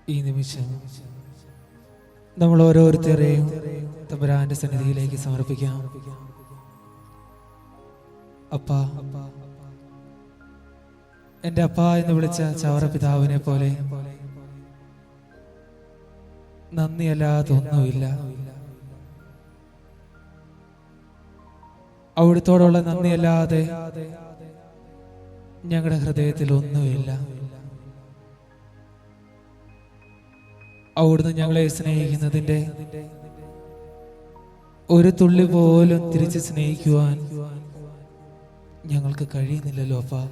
ഈ നിമിഷം നമ്മൾ ഓരോരുത്തരെയും തമ്പുരാന്റെ സന്നിധിയിലേക്ക് സമർപ്പിക്കാം. അപ്പാ, എന്റെ അപ്പ എന്ന് വിളിച്ച ചവറ പിതാവിനെ പോലെ നന്ദിയല്ലാതെ ഒന്നുമില്ല. അവിടുത്തോടുള്ള നന്ദിയല്ലാതെ ഞങ്ങളുടെ ഹൃദയത്തിൽ ഒന്നുമില്ല. അവിടുന്ന് ഞങ്ങളെ സ്നേഹിക്കുന്നതിന്റെ ഒരു തുള്ളി പോലും തിരിച്ച് സ്നേഹിക്കുവാൻ ഞങ്ങൾക്ക് കഴിയുന്നില്ലല്ലോ അപ്പാ.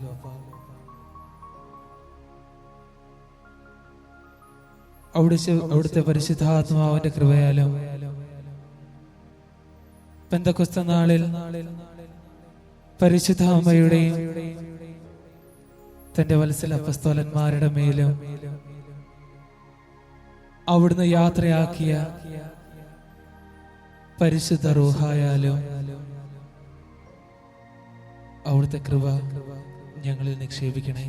അവിടുത്തെ പരിശുദ്ധാത്മാവിന്റെ കൃപയാലും പെന്തക്കോസ്ത് നാളിൽ പരിശുദ്ധ അമ്മയുടെയും തന്റെ വത്സല അപ്പസ്തോലന്മാരുടെ മേലും അവിടുന്ന് യാത്രയാക്കിയ പരിശുദ്ധ റൂഹായാലും അവിടുത്തെ കൃപ ഞങ്ങളിൽ നിക്ഷേപിക്കണേ.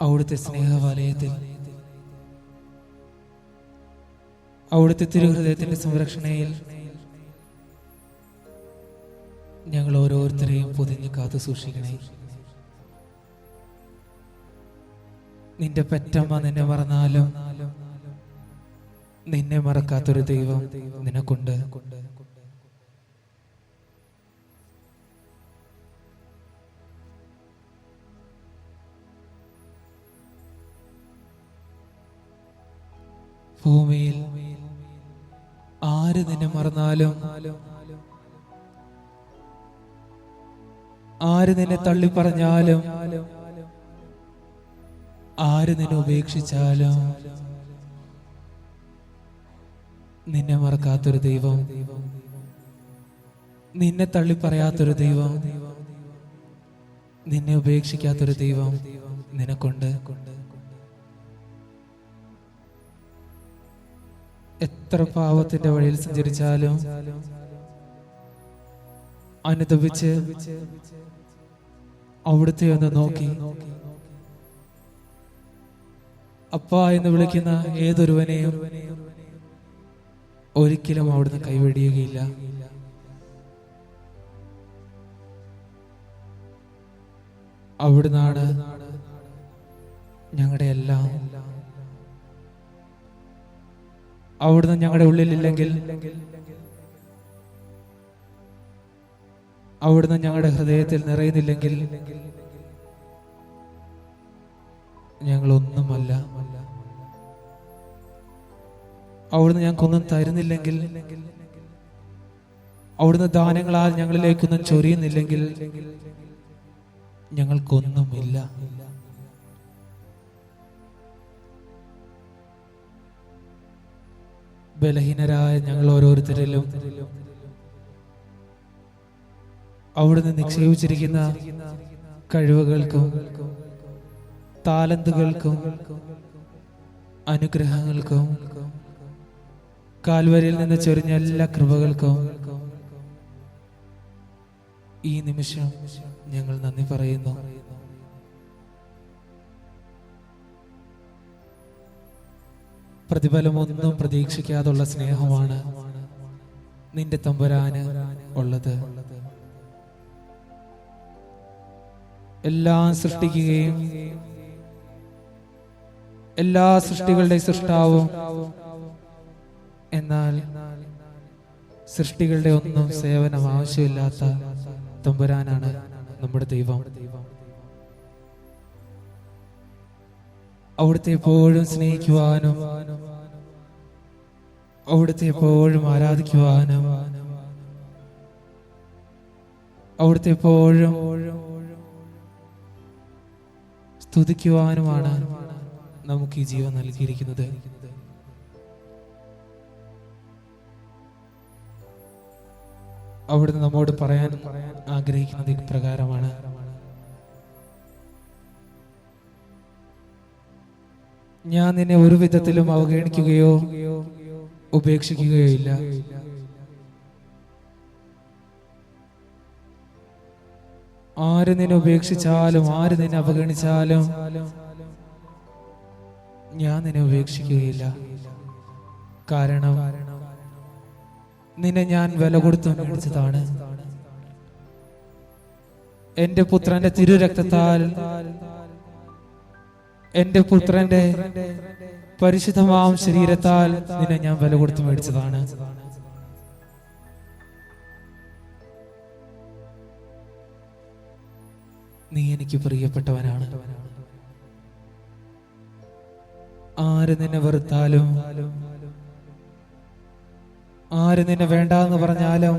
അവിടുത്തെ സ്നേഹവലയത്തിൽ അവിടുത്തെ തിരുഹൃദയത്തിന്റെ സംരക്ഷണയിൽ ഞങ്ങൾ ഓരോരുത്തരെയും പൊതിഞ്ഞ് കാത്തു സൂക്ഷിക്കണേ. നിന്റെ പെറ്റമ്മ നിന്നെ മറന്നാലും നിന്നെ മറക്കാത്തൊരു ദൈവം നിനക്കുണ്ട്. ഭൂമിയിൽ ആര് നിന്നെ മറന്നാലും ആര് നിന്നെ തള്ളിപ്പറഞ്ഞാലും ആര് നിന്നെ ഉപേക്ഷിച്ചാലും നിന്നെ മറക്കാത്തൊരു ദൈവം, നിന്നെ തള്ളിപ്പറയാത്തൊരു ദൈവം, നിന്നെ ഉപേക്ഷിക്കാത്തൊരു ദൈവം നിനക്കുണ്ട്. എത്ര പാവത്തിന്റെ വഴിയിൽ സഞ്ചരിച്ചാലും അനുദപിച്ച് അവിടുത്തെ ഒന്ന് നോക്കി അപ്പ എന്ന് വിളിക്കുന്ന ഏതൊരുവനെയും ഒരിക്കലും അവിടുന്ന് കൈവെടിയുകയില്ല. അവിടുന്നാണ് ഞങ്ങളുടെ എല്ലാം. അവിടുന്ന് ഞങ്ങളുടെ ഉള്ളിലില്ലെങ്കിൽ, അവിടുന്ന് ഞങ്ങളുടെ ഹൃദയത്തിൽ നിറയുന്നില്ലെങ്കിൽ ഞങ്ങളൊന്നുമല്ല. അവിടുന്ന് ഞങ്ങൾക്കൊന്നും തരുന്നില്ലെങ്കിൽ, അവിടുന്ന് ദാനങ്ങളാൽ ഞങ്ങളിലേക്കൊന്നും ചൊരിയുന്നില്ലെങ്കിൽ ഞങ്ങൾക്കൊന്നുമില്ല. ബലഹീനരായ ഞങ്ങൾ ഓരോരുത്തരിലും അവിടുന്ന് നിക്ഷേപിച്ചിരിക്കുന്ന കഴിവുകൾക്കും താലന്തുകൾക്കും അനുഗ്രഹങ്ങൾക്കും കാൽവരിയിൽ നിന്ന് ചൊരിഞ്ഞ എല്ലാ കൃപകൾക്കും ഈ നിമിഷം ഞങ്ങൾ നന്ദി പറയുന്നു. പ്രതിഫലമൊന്നും പ്രതീക്ഷിക്കാതുള്ള സ്നേഹമാണ് നിന്റെ തമ്പുരാന് ഉള്ളത്. എല്ലാം സൃഷ്ടിക്കുകയും എല്ലാ സൃഷ്ടികളുടെ സൃഷ്ടാവും, എന്നാൽ സൃഷ്ടികളുടെ ഒന്നും സേവനം ആവശ്യമില്ലാത്ത തമ്പുരാനാണ് നമ്മുടെ ദൈവം. അവിടുത്തെ എപ്പോഴും സ്നേഹിക്കുവാനും അവിടുത്തെ എപ്പോഴും ആരാധിക്കുവാനും അവിടുത്തെ എപ്പോഴും സ്തുതിക്കുവാനുമാണ് നമുക്ക് ഈ ജീവൻ നൽകിയിരിക്കുന്നത്. അവിടുന്ന് നമ്മോട് പറയാൻ ആഗ്രഹിക്കുന്നത് ഇപ്രകാരമാണ്: ഞാൻ നിന്നെ ഒരു വിധത്തിലും അവഗണിക്കുകയോ ഉപേക്ഷിക്കുകയോ ഇല്ല. ആര് നിന്നെ ഉപേക്ഷിച്ചാലും ആര് നിന്നെ അവഗണിച്ചാലും ഞാൻ നിന്നെ ഉപേക്ഷിക്കുകയില്ല. കാരണം നിന്നെ ഞാൻ വില കൊടുത്തു മേടിച്ചതാണ്. എന്റെ പുത്രന്റെ തിരുരക്തത്താൽ, എന്റെ പുത്രന്റെ പരിശുദ്ധമാം ശരീരത്താൽ നിന്നെ ഞാൻ വില കൊടുത്തു മേടിച്ചതാണ്. നീ എനിക്ക് പ്രിയപ്പെട്ടവനാണ്. ആര് നിന്നെ വെറുത്താലും ആര് നിന്നെ വേണ്ടാന്ന് പറഞ്ഞാലും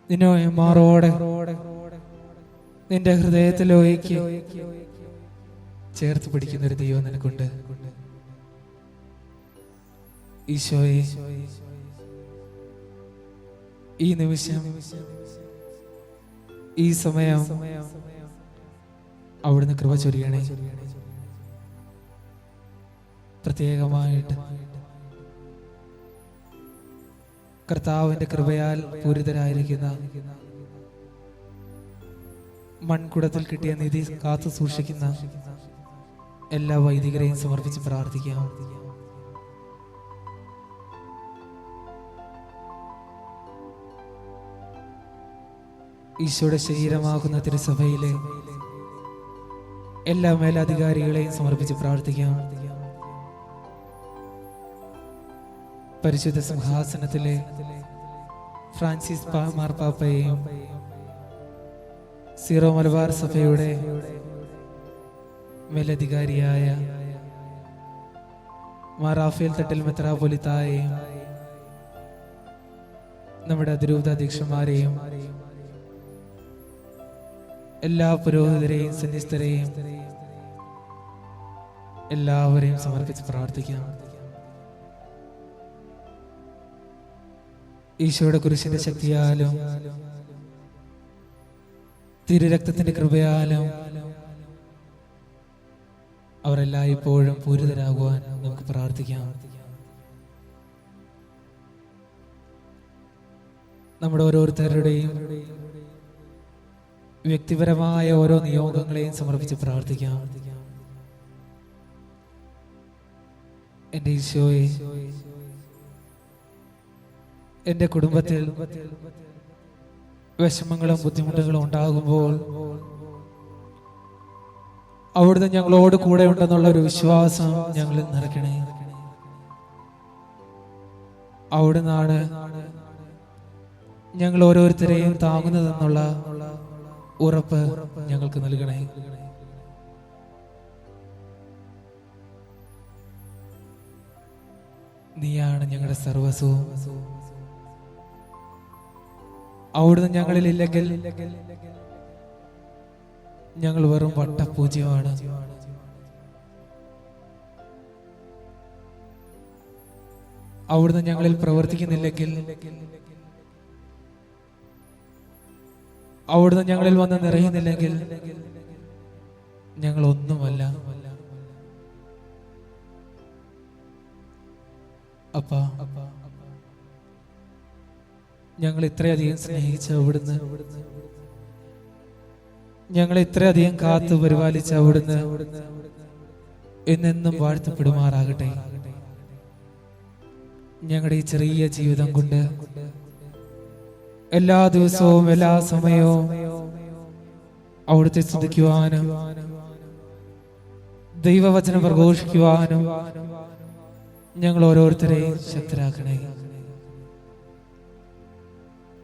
നിന്നെ മാറോടെ നിന്റെ ഹൃദയത്തിലേക്ക് ചേർത്ത് പിടിക്കുന്ന ഒരു ദൈവം നിനക്കുണ്ട്. ഈശോയെ, ഈ നിമിഷം, ഈ സമയം അവിടുന്ന് കൃപ ചൊരിയണേ. പ്രത്യേകമായിട്ട് കർത്താവിന്റെ കൃപയാൽ പൂരിതരായിരിക്കുന്ന, മൺകുടത്തിൽ കിട്ടിയ നിധി കാത്തു സൂക്ഷിക്കുന്ന എല്ലാ വൈദികരെയും സമർപ്പിച്ച് പ്രാർത്ഥിക്കാം. ഈശോയുടെ ശരീരമാകുന്ന തിരുസഭയിലെ എല്ലാ മേലധികാരികളെയും സമർപ്പിച്ച് പ്രാർത്ഥിക്കാം. പരിശുദ്ധ സിംഹാസനത്തിലെ ഫ്രാൻസിസ് മാർപ്പാപ്പയെയും സീറോ മലബാർ സഭയുടെ മേലധികാരിയായ മാർ റാഫേൽ തട്ടിൽ മെത്രാപ്പൊലീത്തായെയും നമ്മുടെ അതിരൂപതാധ്യക്ഷന്മാരെയും എല്ലാ പുരോഹിതരെയും സന്യസ്തരെയും എല്ലാവരെയും സമർപ്പിച്ച് പ്രാർത്ഥിക്കാം. ഈശോയുടെ കുരിശിന്റെ ശക്തിയാലും തിരുരക്തത്തിന്റെ കൃപയാലും അവരെല്ലായ്പ്പോഴും പൂരിതരാകുവാൻ നമുക്ക് പ്രാർത്ഥിക്കാം. നമ്മുടെ ഓരോരുത്തരുടെയും വ്യക്തിപരമായ ഓരോ നിയോഗങ്ങളെയും സമർപ്പിച്ച് പ്രാർത്ഥിക്കാം. എന്റെ ഈശോയെ, എന്റെ കുടുംബത്തിൽ വിഷമങ്ങളും ബുദ്ധിമുട്ടുകളും ഉണ്ടാകുമ്പോൾ അവിടുന്ന് ഞങ്ങളോട് കൂടെ ഉണ്ടെന്നുള്ള ഒരു വിശ്വാസം ഞങ്ങളിൽ നിറയ്ക്കണേ. അവിടുന്നാണ് ഞങ്ങൾ ഓരോരുത്തരെയും താങ്ങുന്നതെന്നുള്ള ഉറപ്പ് ഞങ്ങൾക്ക് നൽകണേ. നീയാണ് ഞങ്ങളുടെ സർവസ്വവും. അവിടുന്ന് ഞങ്ങളിൽ ഇല്ലെങ്കിൽ ഞങ്ങൾ വെറും വട്ടപൂജ്യമാണ്. അവിടുന്ന് ഞങ്ങളിൽ പ്രവർത്തിക്കുന്നില്ലെങ്കിൽ, അവിടുന്ന് ഞങ്ങളിൽ വന്ന് നിറയുന്നില്ലെങ്കിൽ ഞങ്ങൾ ഒന്നുമല്ല. അപ്പാ, ഞങ്ങൾ ഇത്രയധികം സ്നേഹിച്ച അവിടുന്ന്, ഞങ്ങളെ ഇത്രയധികം കാത്തു പരിപാലിച്ച അവിടുന്ന് എന്നെന്നും വാഴ്ത്തപ്പെടുമാറാകട്ടെ. ഞങ്ങളുടെ ഈ ചെറിയ ജീവിതം കൊണ്ട് എല്ലാ ദിവസവും എല്ലാ സമയവും അവിടുത്തെ സ്തുതിക്കുവാനും ദൈവവചനം പ്രഘോഷിക്കുവാനും ഞങ്ങൾ ഓരോരുത്തരെയും ശക്തരാക്കണേ.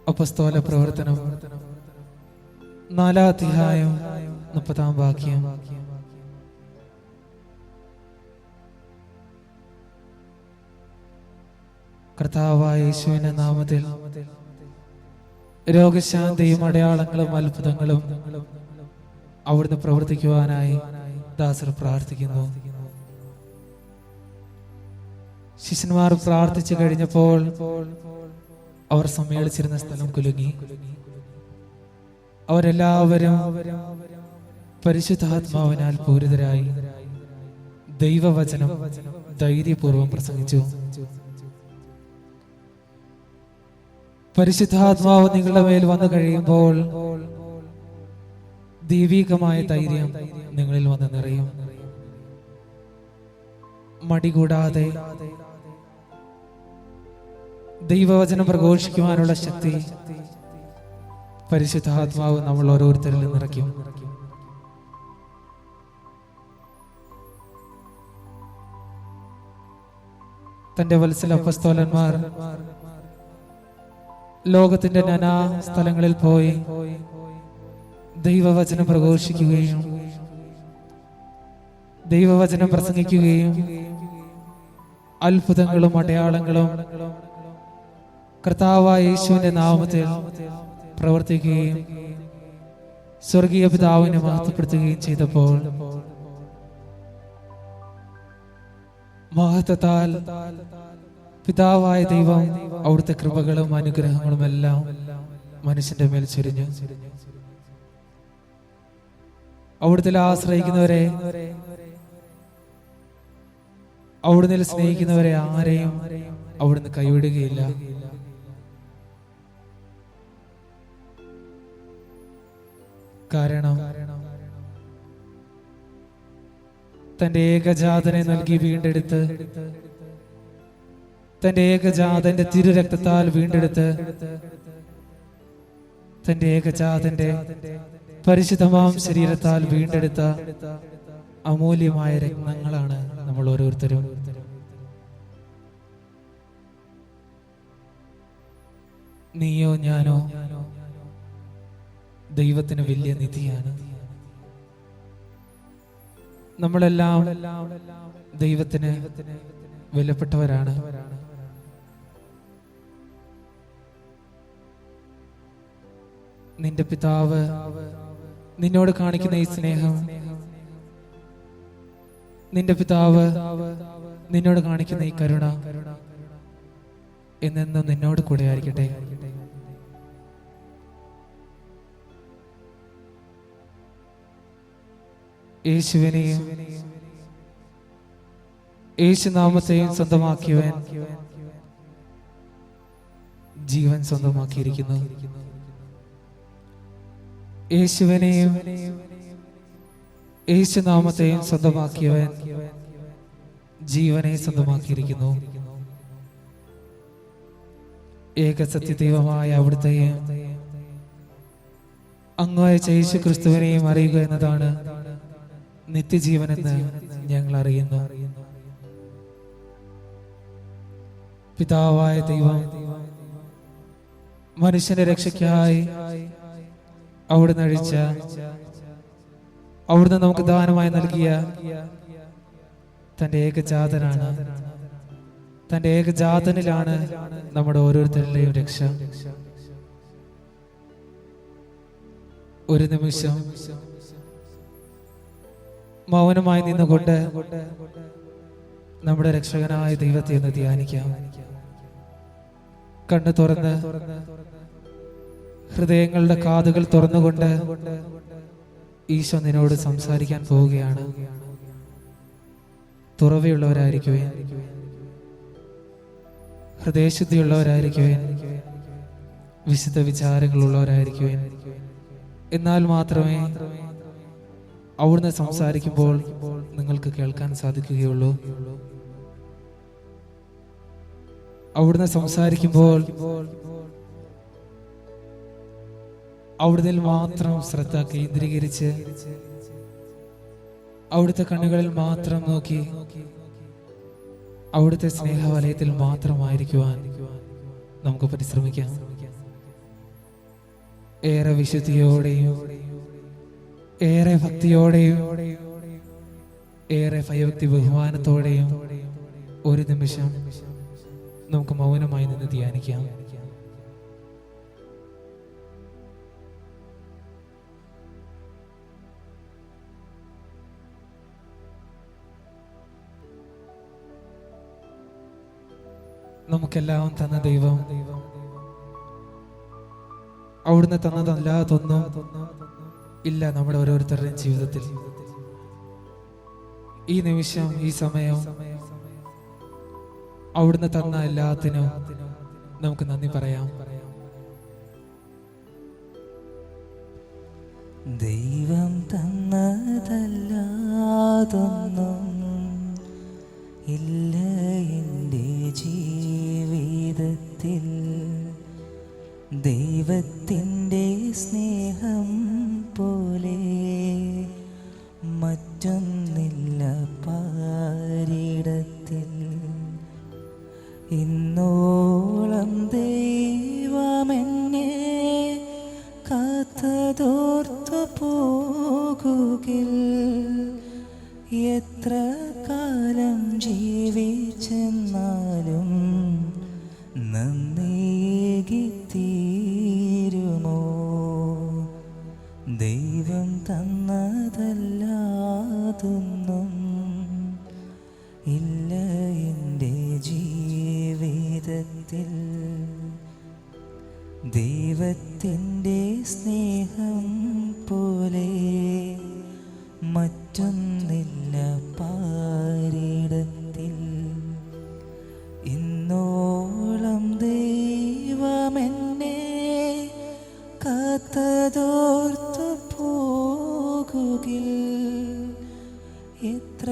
അപ്പസ്തോല പ്രവർത്തനം 4-ാം അധ്യായം 30-ാം വാക്യം. കർത്താവായ യേശുവിന്റെ നാമത്തിൽ രോഗശാന്തിയും അടയാളങ്ങളും അത്ഭുതങ്ങളും അവിടുന്ന് പ്രവർത്തിക്കുവാനായി ദാസർ പ്രാർത്ഥിക്കുന്നു. ശിഷ്യന്മാർ പ്രാർത്ഥിച്ചു കഴിഞ്ഞപ്പോൾ അവർ സമ്മേളിച്ചിരുന്ന സ്ഥലം കുലുങ്ങി. അവരെല്ലാവരും പരിശുദ്ധാത്മാവിനാൽ പൂരിതരായി ദൈവവചനം ധൈര്യപൂർവം പ്രസംഗിച്ചു. പരിശുദ്ധാത്മാവ് നിങ്ങളുടെ മേൽ വന്നു കഴിയുമ്പോൾ ദൈവികമായ ധൈര്യം നിങ്ങളിൽ വന്ന് നിറയും. മടികൂടാതെ ദൈവവചനം പ്രഘോഷിക്കുവാനുള്ള ശക്തി പരിശുദ്ധാത്മാവ് നമ്മൾ ഓരോരുത്തരിലും നിറയ്ക്കും. തന്റെ വത്സല അപ്പസ്തോലന്മാർ ലോകത്തിന്റെ നാനാ സ്ഥലങ്ങളിൽ പോയി ദൈവവചനം പ്രഘോഷിക്കുകയും ദൈവവചനം പ്രസംഗിക്കുകയും അത്ഭുതങ്ങളും അടയാളങ്ങളും കർത്താവായ യേശുവിന്റെ നാമത്തിൽ പ്രവർത്തിക്കുകയും സ്വർഗീയ പിതാവിനെ മഹത്വപ്പെടുത്തുകയും ചെയ്തപ്പോൾ മഹത്വത്താൽ പിതാവായ ദൈവം അവിടുത്തെ കൃപകളും അനുഗ്രഹങ്ങളും എല്ലാം മനുഷ്യന്റെ മേൽ ചൊരിഞ്ഞു. അവിടുത്തെ ആശ്രയിക്കുന്നവരെ, അവിടുന്ന് സ്നേഹിക്കുന്നവരെ ആരെയും അവിടുന്ന് കൈവിടുകയില്ല. കാരണം തന്റെ ഏകജാതനെ നൽകി വീണ്ടെടുത്ത്, തന്റെ ഏകജാതന്റെ തിരുരക്തത്താൽ വീണ്ടെടുത്ത്, തന്റെ ഏകജാതന്റെ പരിശുദ്ധമാം ശരീരത്താൽ വീണ്ടെടുത്ത അമൂല്യമായ രത്നങ്ങളാണ് നമ്മൾ ഓരോരുത്തരും. നീയോ ഞാനോ ദൈവത്തിന് വലിയ നിധിയാണ്. നമ്മളെല്ലാം ദൈവത്തിന് വിലപ്പെട്ടവരാണ്. നിന്റെ പിതാവ് നിന്നോട് കാണിക്കുന്ന ഈ സ്നേഹം, നിന്റെ പിതാവ് നിന്നോട് കാണിക്കുന്ന ഈ കരുണ എന്നെന്നും നിന്നോട് കൂടെ ആയിരിക്കട്ടെ. യേശുവിനെയും യേശുനാമത്തെയും സ്വന്തമാക്കിയവൻ ജീവൻ സ്വന്തമാക്കിയിരിക്കുന്നു. യേശുവിനെയും യേശുനാമത്തെയും സ്വന്തമാക്കിയവൻ ജീവനെ സ്വന്തമാക്കിയിരിക്കുന്നു. ഏകസത്യദൈവമായ അവിടുത്തെയും അങ്ങയച്ച യേശു ക്രിസ്തുവിനെയും അറിയുക എന്നതാണ് നിത്യജീവനെന്ന് ഞങ്ങൾ അറിയുന്നു. പിതാവായ ദൈവം മനുഷ്യന്റെ രക്ഷയ്ക്കായി അവിടുന്ന് അഴിച്ച, അവിടുന്ന് നമുക്ക് ദാനമായി നൽകിയ തന്റെ ഏകജാതനാണ്. തന്റെ ഏകജാതനിലാണ് നമ്മുടെ ഓരോരുത്തരുടെയും രക്ഷ. ഒരു നിമിഷം മൗനമായി നിന്നുകൊണ്ട് നമ്മുടെ രക്ഷകനായ ദൈവത്തെ ഒന്ന് ധ്യാനിക്കാം. കണ്ണു തുറന്ന് ഹൃദയങ്ങളുടെ കാതുകൾ തുറന്നുകൊണ്ട് ഈശോ നിന്നോട് സംസാരിക്കാൻ പോവുകയാണ്. തുറവിയുള്ളവരായിരിക്കുവേ, ഹൃദയശുദ്ധിയുള്ളവരായിരിക്കുവേ, വിശുദ്ധ വിചാരങ്ങളുള്ളവരായിരിക്കുവേ. എന്നാൽ മാത്രമേ അവിടുന്ന് സംസാരിക്കുമ്പോൾ നിങ്ങൾക്ക് കേൾക്കാൻ സാധിക്കുകയുള്ളൂ. അവിടുന്ന് സംസാരിക്കുമ്പോൾ അവിടുന്ന് മാത്രം ശ്രദ്ധ കേന്ദ്രീകരിച്ച് അവിടുത്തെ കണ്ണുകളിൽ മാത്രം നോക്കി അവിടുത്തെ സ്നേഹവലയത്തിൽ മാത്രമായിരിക്കുവാൻ നമുക്ക് പരിശ്രമിക്കാം. ഏറെ വിശുദ്ധിയോടെയും ഏറെ ഭക്തിയോടെയും ഏറെ ഭയഭക്തി ബഹുമാനത്തോടെയും ഒരു നിമിഷം നമുക്ക് മൗനമായി നിന്ന് ധ്യാനിക്കാം. നമുക്കെല്ലാം തന്ന ദൈവം അവിടുന്ന് തന്നതല്ലാതൊന്നും ഇല്ല നമ്മുടെ ഓരോരുത്തരുടെയും ജീവിതത്തിൽ. ഈ നിമിഷം, ഈ സമയം അവിടുന്ന് തന്ന എല്ലാത്തിനും നമുക്ക് നന്ദി പറയാം. ദൈവം തന്നതല്ലാതൊന്നും ഇല്ല എൻ്റെ ജീവിതത്തിൽ. ദൈവത്തിൻ്റെ സ്നേഹം പോലെ മറ്റൊന്നില്ല പാരിടത്തിൽ. ഇന്നോളം ദൈവമെന്നെ കാത്തതോർത്തു പോകുകിൽ, എത്ര കാലം ജീവിച്ചെന്നാലും നന്ദിയേകി തീരുമോ? ദൈവം തന്നതല്ലാതൊന്നും ഇല്ല എൻ്റെ ജീവിതത്തിൽ. ദൈവത്തിൻ്റെ സ്നേഹം പോലെ മറ്റൊന്നില്ല പാരിടത്തിൽ. ഇന്നോളം ദൈവമെന്നെ കാത്തതോർത്തു പോകുകിൽ, എത്ര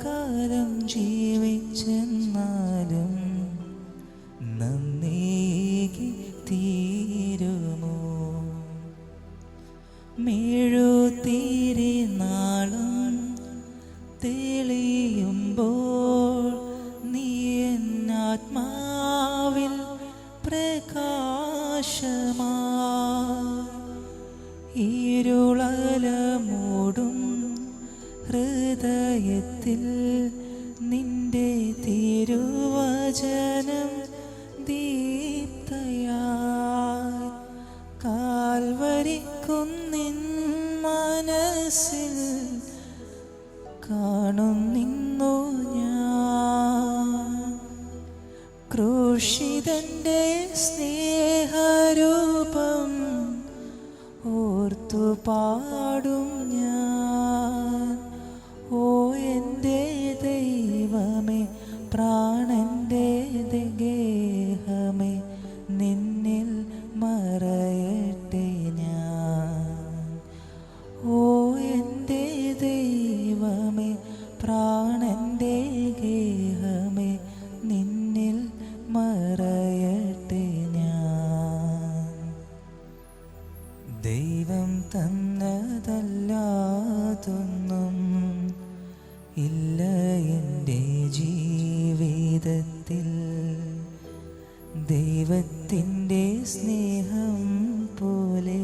കാലം ജീവിച്ചെന്നാലും നന്ദിയേകി തീരുമോ? മെഴുതിരി നാളും തെളിയുമ്പോൾ നീ എന്നാത്മാവിൽ പ്രകാശമായി. ഇരുളല മൂടും ഹൃദയത്തിൽ നിന്റെ തിരുവചനം ദീപ്തയായി. കാൽവരിക്കുന്നിൻ മനസ്സിൽ കാണുന്നു ഞാൻ. ക്രൂശിതന്റെ സ്നേഹരൂപം ഓർത്തു പാടും ഞാൻ. ഓ എൻ്റെ ദൈവമേ, പ്രാണന്റെ ഗേഹമേ, നിന്നിൽ മറയട്ടെ ഞാൻ. ഓ എൻ്റെ ദൈവമേ, പ്രാണന്റെ ഗേഹമേ, നിന്നിൽ മറയട്ടെ ഞാൻ. ദൈവം തന്നതല്ലാതൊന്നും ഇല്ല എൻ്റെ ജീവിതത്തിൽ. ദൈവത്തിൻ്റെ സ്നേഹം പോലെ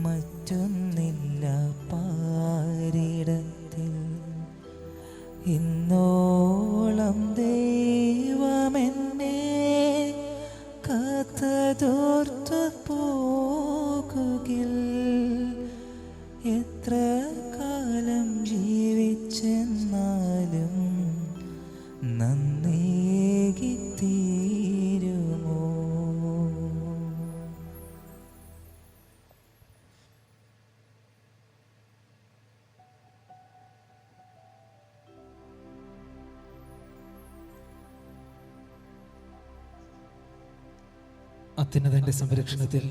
മറ്റൊന്നില്ല പാരിടത്തിൽ. ഇന്നോളം ദൈവമെന്നെ കാത്തതോർത്തു പോകുകിൽ, എത്ര കാലം ജീവിച്ചെന്നാലും നന്ദിയേകി തീരുമോ? അത്യുന്നതന്റെ സംരക്ഷണത്തിൽ,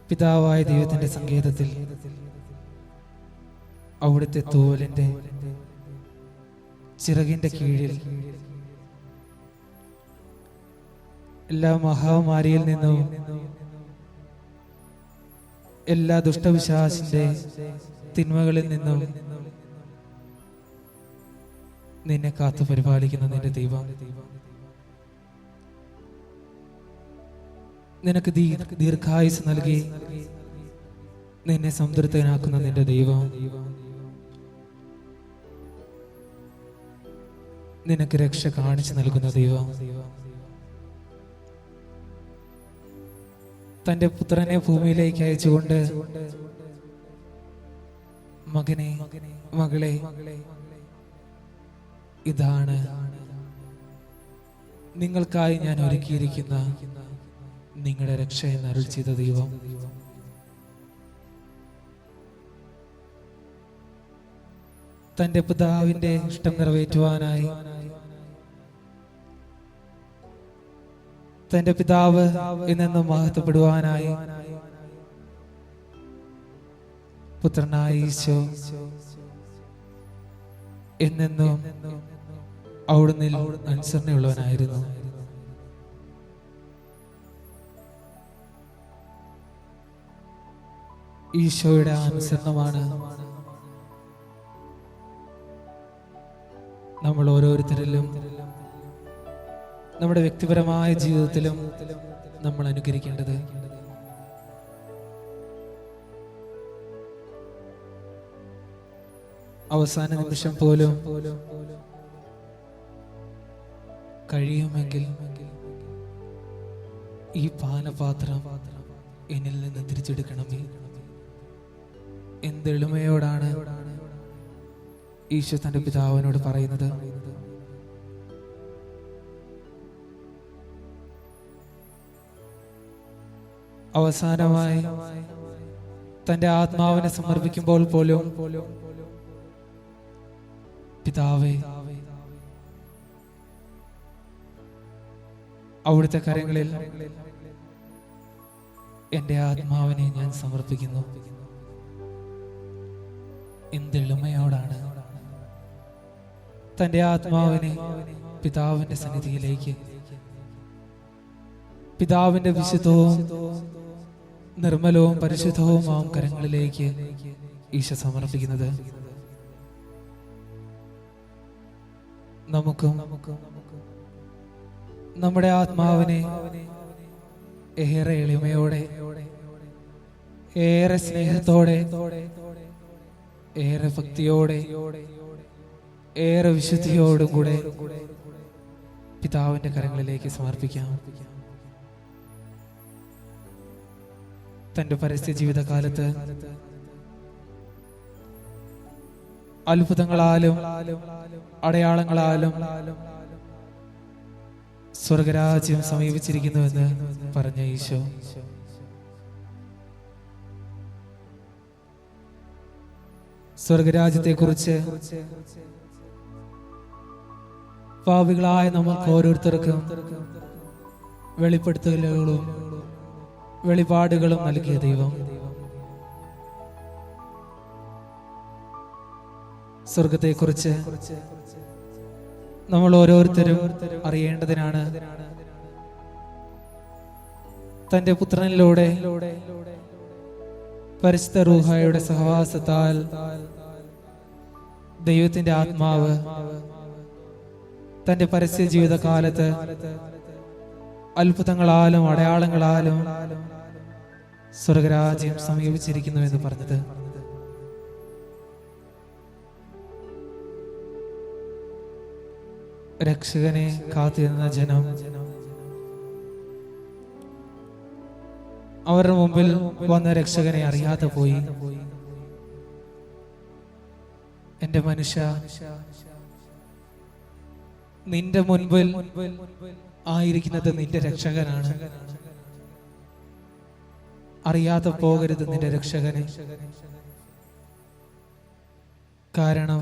പിതാവായ ദൈവത്തിന്റെ സങ്കേതത്തിൽ, അവിടുത്തെ തോലിന്റെ ചിറകിന്റെ കീഴിൽ എല്ലാ മഹാമാരിയിൽ നിന്നും, എല്ലാ ദുഷ്ടവിശ്വാസിന്റെ തിന്മകളിൽ നിന്നും നിന്നെ കാത്തു പരിപാലിക്കുന്ന നിന്റെ ദൈവം, നിനക്ക് ദീർഘായുസ് നൽകി നിന്നെ സംതൃപ്തനാക്കുന്ന നിന്റെ ദൈവം, നിനക്ക് രക്ഷ കാണിച്ചു നൽകുന്ന ദൈവം, തന്റെ പുത്രനെ ഭൂമിയിലേക്ക് അയച്ചുകൊണ്ട്, മകനെ, മകളെ, ഇതാണ് നിങ്ങൾക്കായി ഞാൻ ഒരുക്കിയിരിക്കുന്ന നിങ്ങളുടെ രക്ഷ എന്ന് അരുൾ ചെയ്ത ദൈവം. തന്റെ പിതാവിന്റെ ഇഷ്ടം നിറവേറ്റുവാനായി, തന്റെ പിതാവ് എന്നെന്നും മഹത്വപ്പെടുവാനായി പുത്രനായ ഈശോ എന്നെന്നും അവിടുന്ന് അനുസരണയുള്ളവനായിരുന്നു. ഈശോയുടെ അനുസരണമാണ് നമ്മൾ ഓരോരുത്തരിലും നമ്മുടെ വ്യക്തിപരമായ ജീവിതത്തിലും നമ്മൾ അനുകരിക്കേണ്ടത്. അവസാന നിമിഷം പോലും കഴിയുമെങ്കിൽ ഈ പാനപാത്രം എന്നിൽ നിന്ന് തിരിച്ചെടുക്കണമേ. എന്തെളിമയോടാണ് ഈശോ തന്റെ പിതാവിനോട് പറയുന്നത്. അവസാനമായി തന്റെ ആത്മാവിനെ സമർപ്പിക്കുമ്പോൾ പോലും പിതാവേ, അവിടുത്തെ കരങ്ങളിൽ എന്റെ ആത്മാവിനെ ഞാൻ സമർപ്പിക്കുന്നു. എന്തെളിമയോടാണ് തന്റെ ആത്മാവിനെ പിതാവിന്റെ സന്നിധിയിലേക്ക്, പിതാവിന്റെ വിശുദ്ധവും നിർമ്മലവും പരിശുദ്ധവുമാം കരങ്ങളിലേക്ക് ഈശോ സമർപ്പിക്കുന്നത്. നമുക്കും നമ്മുടെ ആത്മാവിനെ ഏറെ എളിമയോടെ, ഏറെ സ്നേഹത്തോടെ, ഏറെ ഭക്തിയോടെ, ഏറെ വിശുദ്ധിയോടും കൂടെ പിതാവിന്റെ കരങ്ങളിലേക്ക് സമർപ്പിക്കാം. തന്റെ പരസ്യ ജീവിതകാലത്ത് അത്ഭുതങ്ങളാലും അടയാളങ്ങളാലും സ്വർഗരാജ്യം സമീപിച്ചിരിക്കുന്നുവെന്ന് പറഞ്ഞ ഈശോ സ്വർഗരാജ്യത്തെക്കുറിച്ച് പാപികളായ നമുക്ക് ഓരോരുത്തർക്കും വെളിപ്പെടുത്തലുകളും വെളിപാടുകളും നൽകിയ ദൈവം സ്വർഗത്തെക്കുറിച്ച് നമ്മൾ ഓരോരുത്തരും അറിയേണ്ടതിനാണ് തന്റെ പുത്രനിലൂടെ പരിശുദ്ധ റൂഹായുടെ സഹവാസത്താൽ ദൈവത്തിന്റെ ആത്മാവ് തന്റെ പരസ്യ ജീവിതകാലത്ത് അത്ഭുതങ്ങളാലും അടയാളങ്ങളാലും സ്വർഗരാജ്യം സമീപിച്ചിരിക്കുന്നു എന്ന് പറഞ്ഞത്. രക്ഷകനെ കാത്തിരുന്ന ജനം അവരുടെ മുമ്പിൽ വന്ന രക്ഷകനെ അറിയാതെ പോയി. എന്റെ മനുഷ്യ, നിന്റെ മുൻപിൽ ആയിരിക്കുന്നത് നിന്റെ രക്ഷകനാണ്. അറിയാതെ പോകരുത് നിന്റെ രക്ഷകനെ. കാരണം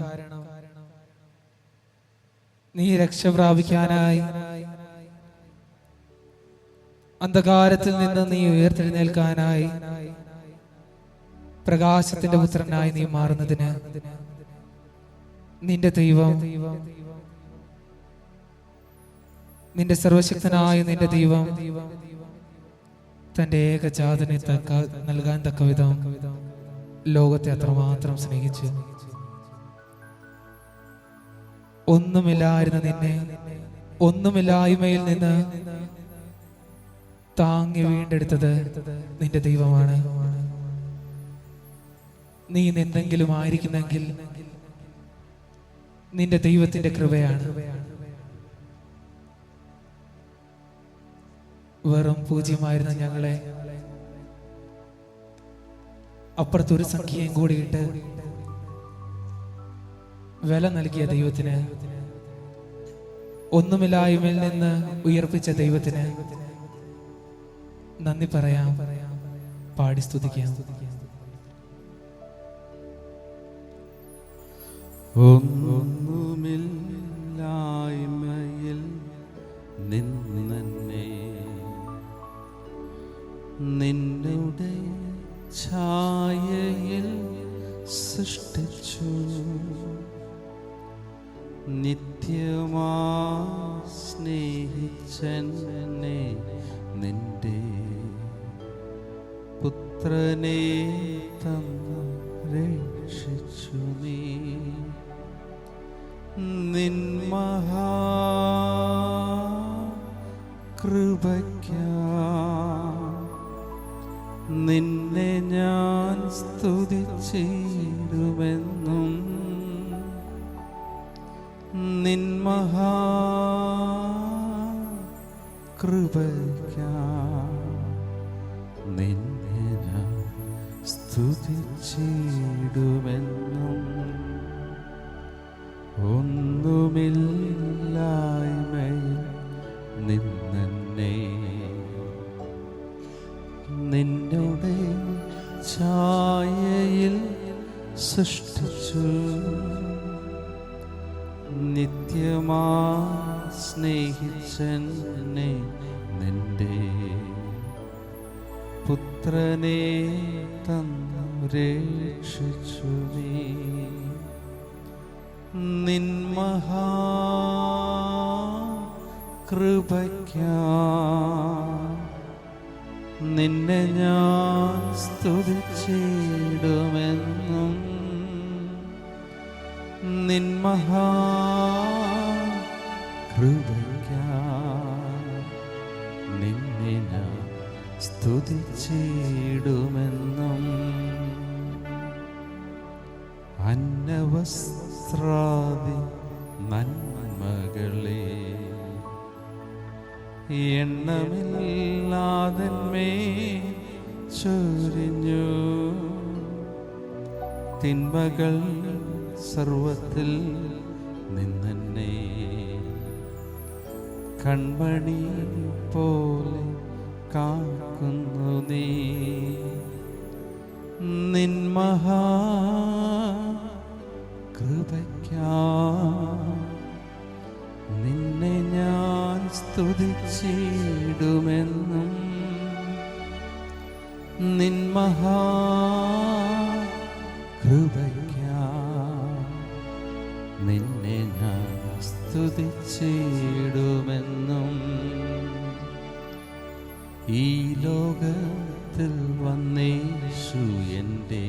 നീ രക്ഷ പ്രാപിക്കാനായി അന്ധകാരത്തിൽ നിന്ന് നീ ഉയർത്തെഴുന്നേൽക്കാനായി പ്രകാശത്തിന്റെ പുത്രനായി നീ മാറുന്നതിന് നിന്റെ ദൈവം, നിന്റെ സർവശക്തനായ നിന്റെ ദൈവം തന്റെ ഏകജാതനെ നൽകാൻ തക്കവിധം ലോകത്തെ അത്രമാത്രം സ്നേഹിച്ചു. ഒന്നുമില്ലായിരുന്ന നിന്നെ ഒന്നുമില്ലായ്മയിൽ നിന്ന് താങ്ങി വീണ്ടെടുത്തത് നിന്റെ ദൈവമാണ്. നീ എന്തെങ്കിലും ആയിരിക്കുന്നെങ്കിൽ നിന്റെ ദൈവത്തിന്റെ കൃപയാണ്. വെറും പൂജ്യമായിരുന്ന ഞങ്ങളെ അപ്പുറത്തൊരു സംഖ്യയും കൂടിയിട്ട് വില നൽകിയ ദൈവത്തിന്, ഒന്നുമില്ലായ്മയിൽ നിന്ന് ഉയർപ്പിച്ച ദൈവത്തിന് നന്ദി പറയാം, പാടി സ്തുതിക്കാം. ഒന്നുമില്ലായ്മയിൽ നിന്നെ നിന്നുടെ ഛായയിൽ സൃഷ്ടിച്ചു. നിത്യമാ സ്നേഹിച്ചെന്നെ നിന്റെ പുത്രനെ തന്നു രക്ഷിച്ചു നീ. നിൻ മഹാകൃപയ്ക്കായി നിന്നെ ഞാൻ സ്തുതിച്ചിടുമെന്നും. നിൻ മഹാകൃപയ്ക്കായി നിന്നെ ഞാൻ സ്തുതിച്ചിടുമെന്നും. ഒന്നുമില്ലായ്മയിൽ നിന്നെ നിന്നുടെ ഛായയിൽ സൃഷ്ടിച്ചു. നിത്യമാ സ്നേഹിച്ചെന്നെ നിന്റെ പുത്രനെ തന്നു രക്ഷിച്ചു നീ. നിൻ മഹാകൃപയ്ക്കായി നിന്നെ ഞാൻ സ്തുതിച്ചിടുമെന്നും. നിൻ മഹാകൃപയ്ക്കായി നിന്നെ ഞാൻ സ്തുതിച്ചിടുമെന്നും. അന്നവസ്ത്രാദി നന്മകളെ എണ്ണമില്ലാതെന്മേ ചൊരിഞ്ഞു. തിന്മകൾ സർവത്തിൽ നിന്നെ കൺമണി പോലെ കാക്കുന്നു നീ. നിൻ മഹാകൃപയ്ക്കായി നിന്നെ ഞാൻ സ്തുതിച്ചിടുമെന്നും. നിൻ മഹാകൃപയ്ക്കായി നിന്നെ ഞാൻ സ്തുതിച്ചിടുമെന്നും. ഈ ലോകത്തിൽ വന്നേശു എൻ്റെ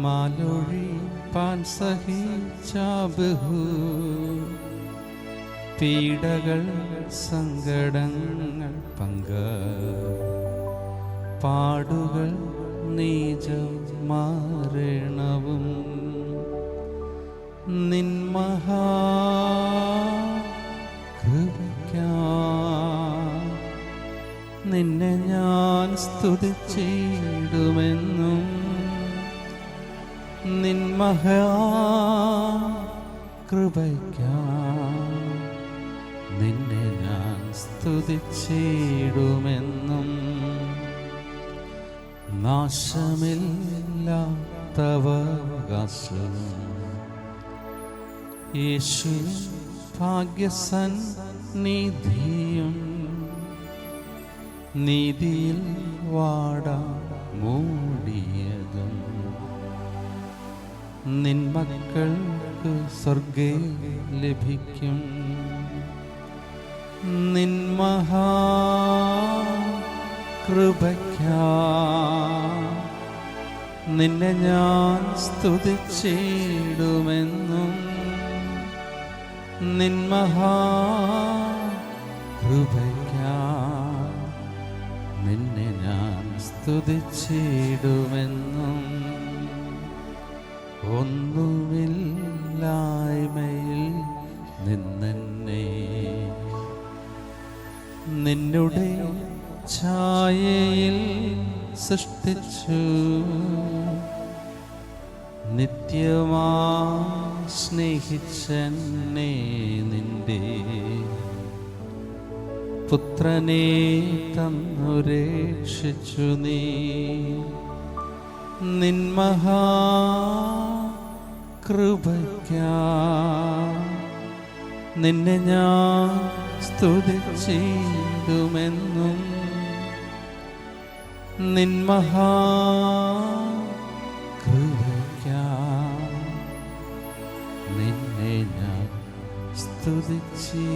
മാലൊഴിപ്പാൻ സഹിച്ച ബഹു പീഡകൾ സങ്കടങ്ങൾ പാടുകൾ നീചം മരണവും. നിൻ മഹാകൃപയ്ക്കായി നിന്നെ ഞാൻ സ്തുതിച്ചിടുമെന്നും. നിൻ മഹാകൃപയ്ക്കായി നിന്നെ ഞാൻ സ്തുതിച്ചിടുമെന്നും. നാശമില്ലാത്തവകാശം യേശു ഭാഗ്യസന്നിധിയും നീതിയിൽ വാടാ മൂടിയതും. നിൻ മക്കൾക്ക് സ്വർഗേ ലഭിക്കും. നിൻ മഹാകൃപയ്ക്കായി നിന്നെ ഞാൻ സ്തുതിച്ചിടുമെന്നും. നിൻ മഹാകൃപയ്ക്കായി നിന്നെ ഞാൻ സ്തുതിച്ചിടുമെന്നും. ഒന്നുമില്ലായ്മയിൽ നിന്നെ നിന്നുടെ ഛായയിൽ സൃഷ്ടിച്ചു. നിത്യമാ സ്നേഹിച്ചെന്നെ നിന്റെ പുത്രനെ തന്നു രക്ഷിച്ചു നീ. നിൻ മഹാകൃപയ്ക്കായി നിന്നെ ഞാൻ സ്തുതിച്ചിടുമെന്നും. നിൻ മഹാകൃപയ്ക്കായി സ്തുതിച്ചിടുമെന്നും.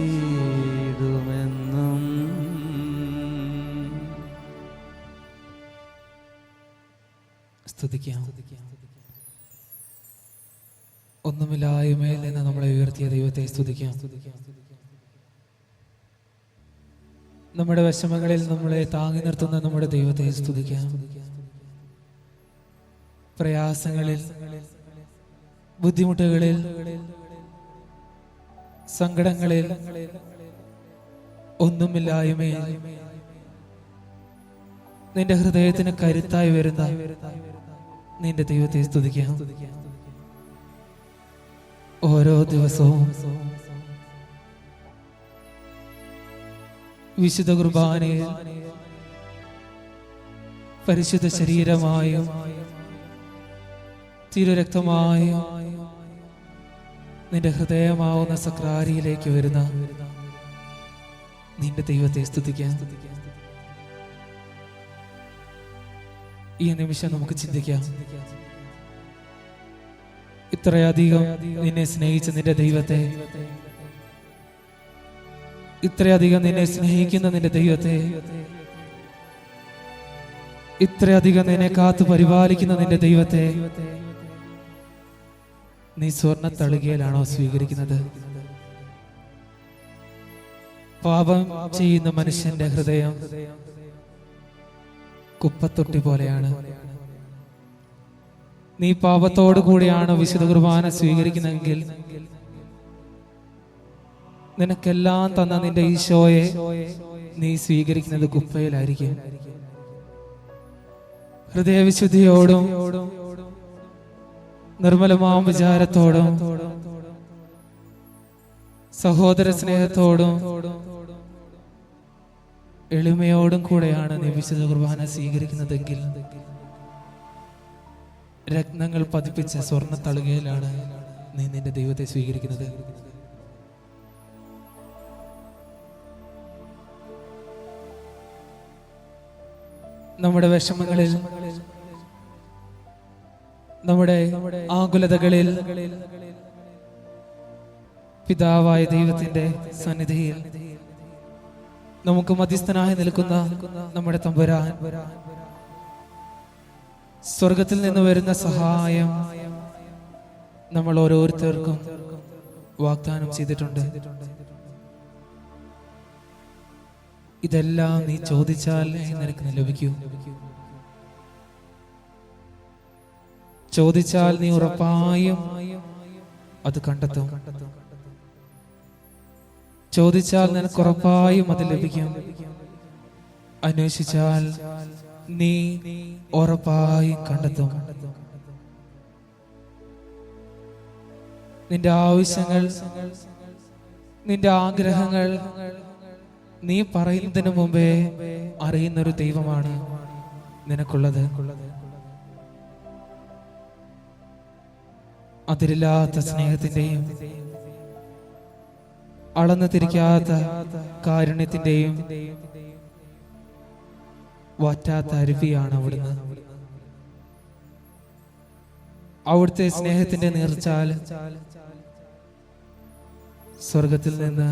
സ്തുതിക്കാം. ഒന്നുമില്ലായ്മയിൽ നിന്ന് നമ്മളെ ഉയർത്തിയ ദൈവത്തെ സ്തുതിക്കാം. നമ്മുടെ വിഷമങ്ങളിൽ നമ്മളെ താങ്ങി നിർത്തുന്ന നമ്മുടെ ദൈവത്തെ സ്തുതിക്കാം. പ്രയാസങ്ങളിൽ, ബുദ്ധിമുട്ടുകളിൽ, സങ്കടങ്ങളിൽ, ഒന്നുമില്ലായ്മയിൽ നിന്റെ ഹൃദയത്തിന് കരുത്തായി വരുന്ന നിന്റെ ദൈവത്തെ സ്തുതിക്കാം. ഓരോ ദിവസവും വിശുദ്ധ കുർബാനയിൽ പരിശുദ്ധ ശരീരമായും തിരുരക്തമായും നിന്റെ ഹൃദയമാവുന്ന സക്രാരിയിലേക്ക് വരുന്ന നിന്റെ ദൈവത്തെ സ്തുതിക്കാം. ഈ നിമിഷം നമുക്ക് ചിന്തിക്കാം. ഇത്രയധികം നിന്നെ സ്നേഹിച്ച നിന്റെ ദൈവത്തെ, ഇത്രയധികം നിന്നെ സ്നേഹിക്കുന്ന നിന്റെ ദൈവത്തെ, ഇത്രയധികം നിന്നെ കാത്തു പരിപാലിക്കുന്ന നിന്റെ ദൈവത്തെ നീ സ്വർണ്ണ തളികയിലാണോ സ്വീകരിക്കുന്നത്? പാപം ചെയ്യുന്ന മനുഷ്യന്റെ ഹൃദയം കുപ്പത്തൊട്ടി പോലെയാണ്. നീ പാപത്തോടു കൂടിയാണ് വിശുദ്ധ കുർബാന സ്വീകരിക്കുന്നതെങ്കിൽ നിനക്കെല്ലാം തന്ന നിന്റെ ഈശോയെ നീ സ്വീകരിക്കുന്നത് കുപ്പയിലായിരിക്കും. ഹൃദയവിശുദ്ധിയോടും നിർമ്മലമാം വിചാരത്തോടും സഹോദര സ്നേഹത്തോടും എളിമയോടും കൂടെയാണ് നീ വിശുദ്ധ കുർബാന സ്വീകരിക്കുന്നതെങ്കിൽ രത്നങ്ങൾ പതിപ്പിച്ച സ്വർണ്ണ തളികയിലാണ് നീ നിന്റെ ദൈവത്തെ സ്വീകരിക്കുന്നത്. നമ്മുടെ വിഷമങ്ങളിൽ, നമ്മുടെ ആകുലതകളിൽ പിതാവായ ദൈവത്തിന്റെ സന്നിധിയിൽ നമുക്ക് മധ്യസ്ഥനായി നിൽക്കുന്ന നമ്മുടെ തമ്പുരാൻ സ്വർഗത്തിൽ നിന്ന് വരുന്ന സഹായം നമ്മൾ ഓരോരുത്തർക്കും വാഗ്ദാനം ചെയ്തിട്ടുണ്ട്. ഇതെല്ലാം നീ ചോദിച്ചാൽ നിനക്ക് ലഭിക്കൂ. ചോദിച്ചാൽ നീ ഉറപ്പായും അത് കണ്ടെത്തും. ചോദിച്ചാൽ നിനക്ക് ഉറപ്പായും അത് ലഭിക്കും. അന്വേഷിച്ചാൽ നീ ഉറപ്പായും കണ്ടെത്തും. നിന്റെ ആവശ്യങ്ങൾ, നിന്റെ ആഗ്രഹങ്ങൾ നീ പറയുന്നതിന് മുമ്പേ അറിയുന്നൊരു ദൈവമാണ് നിനക്കുള്ളത്. അതിരില്ലാത്ത സ്നേഹത്തിന്റെയും അളന്നു തിരിക്കാത്ത കാരുണ്യത്തിന്റെയും വാറ്റാത്ത അരുവിയാണ് അവിടുന്ന്. അവിടുത്തെ സ്നേഹത്തിന്റെ നീർച്ചാൽ സ്വർഗത്തിൽ നിന്ന്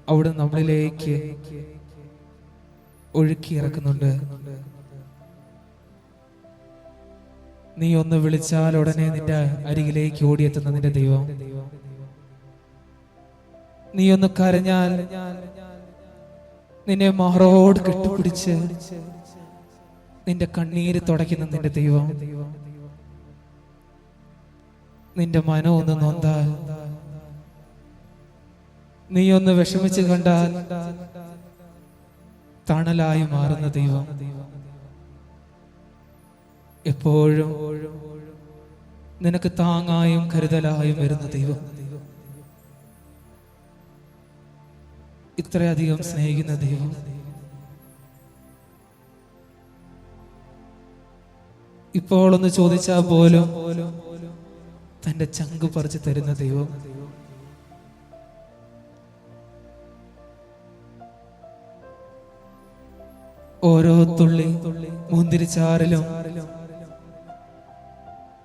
അവിടെ നമ്മളിലേക്ക് ഒഴുക്കിയിറക്കുന്നുണ്ട്. നീ ഒന്ന് വിളിച്ചാൽ ഉടനെ നിന്റെ അരികിലേക്ക് ഓടിയെത്തുന്ന നിന്റെ ദൈവം. നീ ഒന്ന് കരഞ്ഞാൽ നിന്നെ മാറോട് കെട്ടിപ്പിടിച്ച് നിന്റെ കണ്ണീര് തുടയ്ക്കുന്ന നിന്റെ ദൈവം. നിന്റെ മനം ഒന്ന് നൊന്താൽ, നീ ഒന്ന് വിഷമിച്ച് കണ്ടാൽ തണലായി മാറുന്ന ദൈവം. എപ്പോഴും നിനക്ക് താങ്ങായും കരുതലായും വരുന്ന ദൈവം. ഇത്രയധികം സ്നേഹിക്കുന്ന ദൈവം. ഇപ്പോൾ ഒന്ന് ചോദിച്ചാൽ പോലും തന്റെ ചങ്ക് പറിച്ചു തരുന്ന ദൈവം. ഓരോ തുള്ളി മുന്തിരിച്ചാറിലും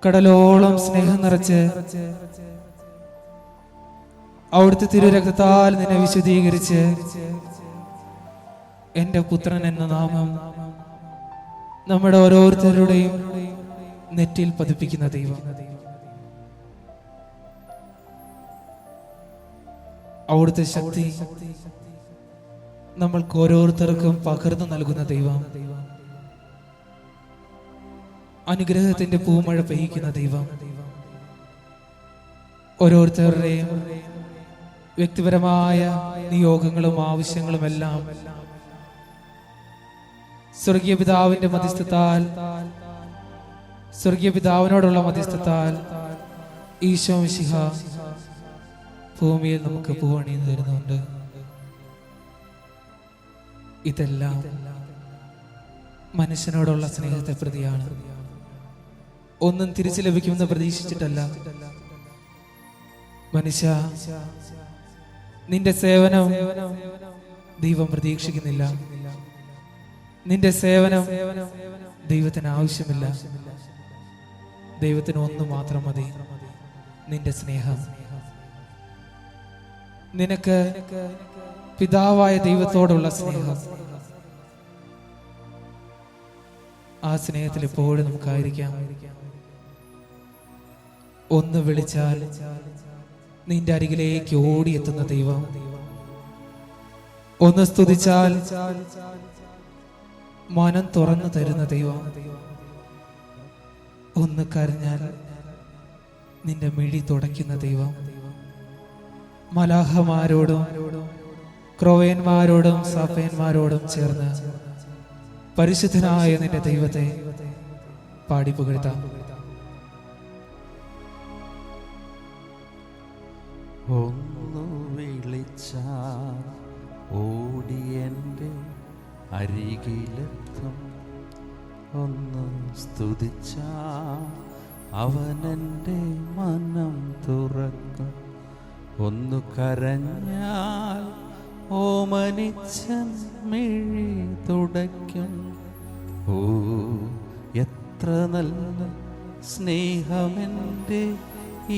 കടലോളം സ്നേഹം നിറച്ച് അവിടുത്തെ തിരുരക്തത്താൽ നിന്നെ വിശുദ്ധീകരിച്ച് എന്റെ പുത്രൻ എന്ന നാമം നമ്മുടെ ഓരോരുത്തരുടെയും നെറ്റിൽ പതിപ്പിക്കുന്ന ദൈവം, അവിടുത്തെ ശക്തി നമ്മൾക്ക് ഓരോരുത്തർക്കും പകർന്നു നൽകുന്ന ദൈവം, അനുഗ്രഹത്തിന്റെ പൂമഴ പെയ്യിക്കുന്ന ദൈവം, ഓരോരുത്തരുടെയും വ്യക്തിപരമായ നിയോഗങ്ങളും ആവശ്യങ്ങളും എല്ലാം സ്വർഗീയ പിതാവിന്റെ മധ്യസ്ഥത്താൽ, സ്വർഗീയ പിതാവിനോടുള്ള മധ്യസ്ഥത്താൽ ഈശോ മിശിഹ ഭൂമിയിൽ നമുക്ക് പൂവണിയുന്നു തരുന്നുണ്ട്. ഇതെല്ലാം മനുഷ്യനോടുള്ള സ്നേഹത്തെ പ്രതിയാണ്. ഒന്നും തിരിച്ചു ലഭിക്കുമെന്ന് പ്രതീക്ഷിച്ചിട്ടല്ല. മനുഷ്യ, നിന്റെ സേവനം ദൈവം പ്രതീക്ഷിക്കുന്നില്ല. നിന്റെ സേവനം ദൈവത്തിന് ആവശ്യമില്ല. ദൈവത്തിന് ഒന്ന് മാത്രം മതി, നിന്റെ സ്നേഹം. നിനക്ക് പിതാവായ ദൈവത്തോടുള്ള സ്നേഹം, ആ സ്നേഹത്തിൽ എപ്പോഴും നമുക്കായിരിക്കാം. ഒന്ന് വിളിച്ചാൽ നിന്റെ അരികിലേക്ക് ഓടിയെത്തുന്ന ദൈവം, ഒന്ന് സ്തുതിച്ചാൽ മനം തുറന്നു തരുന്ന ദൈവം, ഒന്ന് കരഞ്ഞാൽ നിന്റെ മിഴി തുടയ്ക്കുന്ന ദൈവം, മലാഹമാരോടും ക്രോവേന്മാരോടും സാഫേന്മാരോടും ചേർന്ന് പരിശുദ്ധനായ നിന്റെ ദൈവത്തെ പാടി പുകഴ്ത്താം. ഒന്നു വിളിച്ചാൽ ഓടിയെൻ്റെ അരികിലെത്തും, ഒന്ന് സ്തുതിച്ചാൽ അവനെൻ്റെ മനം തുറക്കും, ഒന്നു കരഞ്ഞാൽ ഓമനിച്ചൻ മിഴി തുടയ്ക്കും. ഓ എത്ര നല്ല സ്നേഹമെൻ്റെ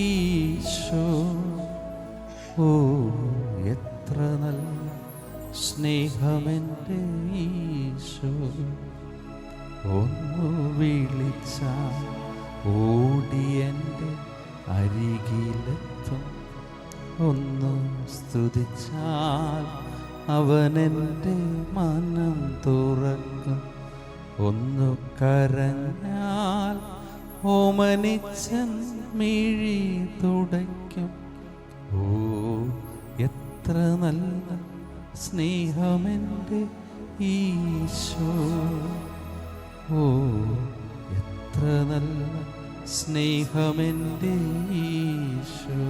ഈശോ, ഓ എത്ര നല്ല സ്നേഹമെൻ്റെ ഈശോ. ഒന്നു വിളിച്ചാൽ ഓടിയെൻ്റെ അരികിലെത്തും, ഒന്ന് സ്തുതിച്ചാൽ അവനെൻ്റെ മനം തുറക്കും, ഒന്നു കരഞ്ഞാൽ ഓമനിച്ചൻ മിഴി തുടയ്ക്കും. ഓ എത്ര നല്ല സ്നേഹമെൻ്റെ ഈശോ, ഓ എത്ര നല്ല സ്നേഹമെൻ്റെ ഈശോ.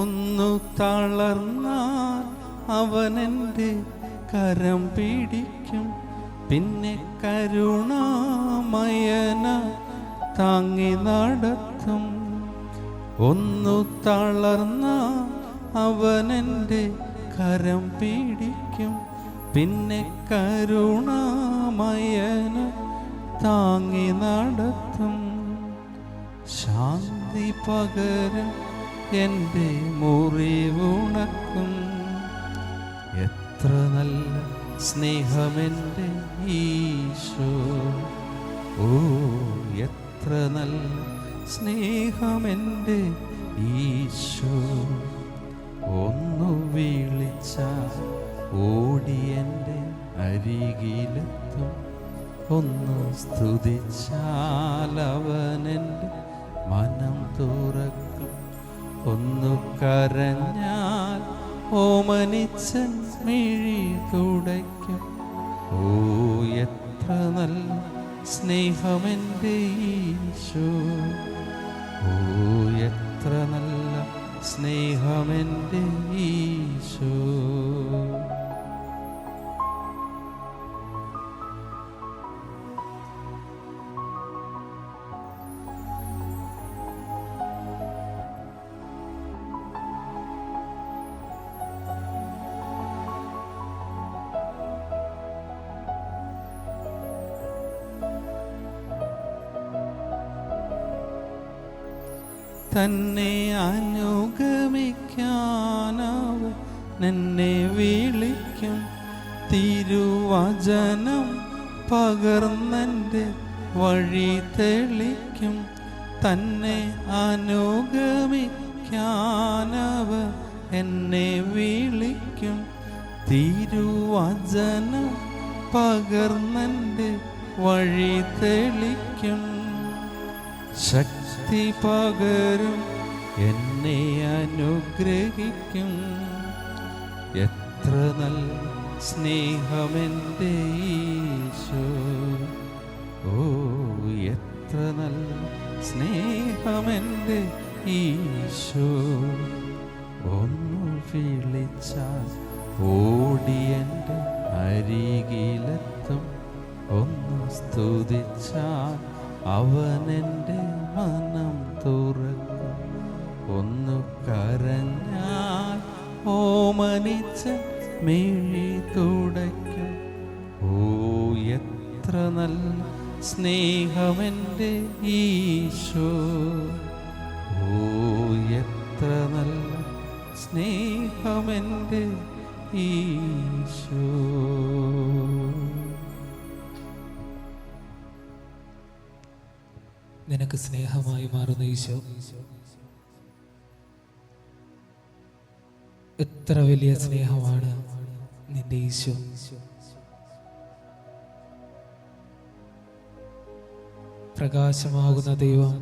ഒന്നു തളർന്നാൽ അവനെൻ്റെ കരം പിടിക്കും, പിന്നെ കരുണാമയന താങ്ങി നടത്തും. ഒന്നു തളർന്നാൽ അവനെൻ്റെ കരം പിടിക്കും, പിന്നെ കരുണാമയന താങ്ങി നടത്തും. ശാന്തി പകരം എൻ്റെ മുറിവുണക്കും, എത്ര നല്ല സ്നേഹമെൻ്റെ ഈശോ, ഓ എത്ര നല്ല സ്നേഹമെൻ്റെ ഈശോ. ഒന്നു വിളിച്ചാൽ ഓടിയെൻ്റെ അരികിലെത്തും, ഒന്ന് സ്തുതിച്ചാൽ അവനെൻ്റെ മനം തുറക്കും, ഒന്നു കരഞ്ഞാൽ ഓമനിച്ചൻ മിഴി തുടയ്ക്കും. ഓ എത്ര നല്ല സ്നേഹമെൻ്റെ ഈശോ, ഓ എത്ര നല്ല സ്നേഹമെൻ്റെ ഈശോ. തന്നെ അനുഗമിക്കാനവൻ എന്നെ വിളിക്കും. തിരുവചനം പകർന്നെൻ്റെ വഴി തെളിക്കും. തന്നെ അനുഗമിക്കാനവൻ എന്നെ വിളിക്കും. തിരുവചനം പകർന്നെൻ്റെ വഴി തെളിക്കും. ശക്തി പകരും എന്നെ അനുഗ്രഹിക്കും. എത്ര നല്ല സ്നേഹമെൻ്റെ ഈശോ, ഓ എത്ര നല്ല സ്നേഹമെൻ്റെ ഈശോ. ഒന്നു വിളിച്ചാൽ ഓടിയെൻ്റെ അരികിലെത്തും. ഒന്ന് സ്തുതിച്ചാൽ അവനെൻ്റെ മനം തുറക്കും. ഒന്നു കരഞ്ഞാൽ ഓമനിച്ച മിഴി തുടയ്ക്കും. ഓ എത്ര നല്ല സ്നേഹമെൻ്റെ ഈശോ, ഓ എത്ര നല്ല സ്നേഹമെൻ്റെ ഈശോ. നിനക്ക് സ്നേഹമായി മാറുന്ന ഈശോ എത്ര വലിയ സ്നേഹമാണ് നിന്റെ ഈശോ. പ്രകാശമാകുന്ന ദൈവം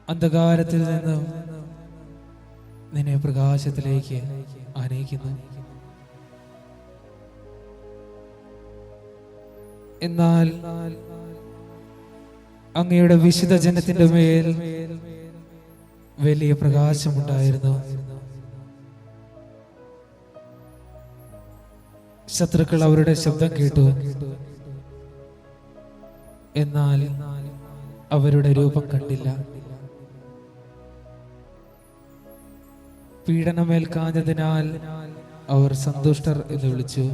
അന്ധകാരത്തിൽ നിന്നും നിന്നെ പ്രകാശത്തിലേക്ക് ആനയിക്കുന്നു. എന്നാൽ അങ്ങയുടെ വിശുദ്ധ ജനത്തിന്റെ മേൽ വലിയ പ്രകാശമുണ്ടായിരുന്നു. ശത്രുക്കൾ അവരുടെ ശബ്ദം കേട്ടു, എന്നാൽ അവരുടെ രൂപം കണ്ടില്ല. പീഡനമേൽക്കാഞ്ഞതിനാൽ അവർ സന്തുഷ്ടർ എന്ന് വിളിച്ചു.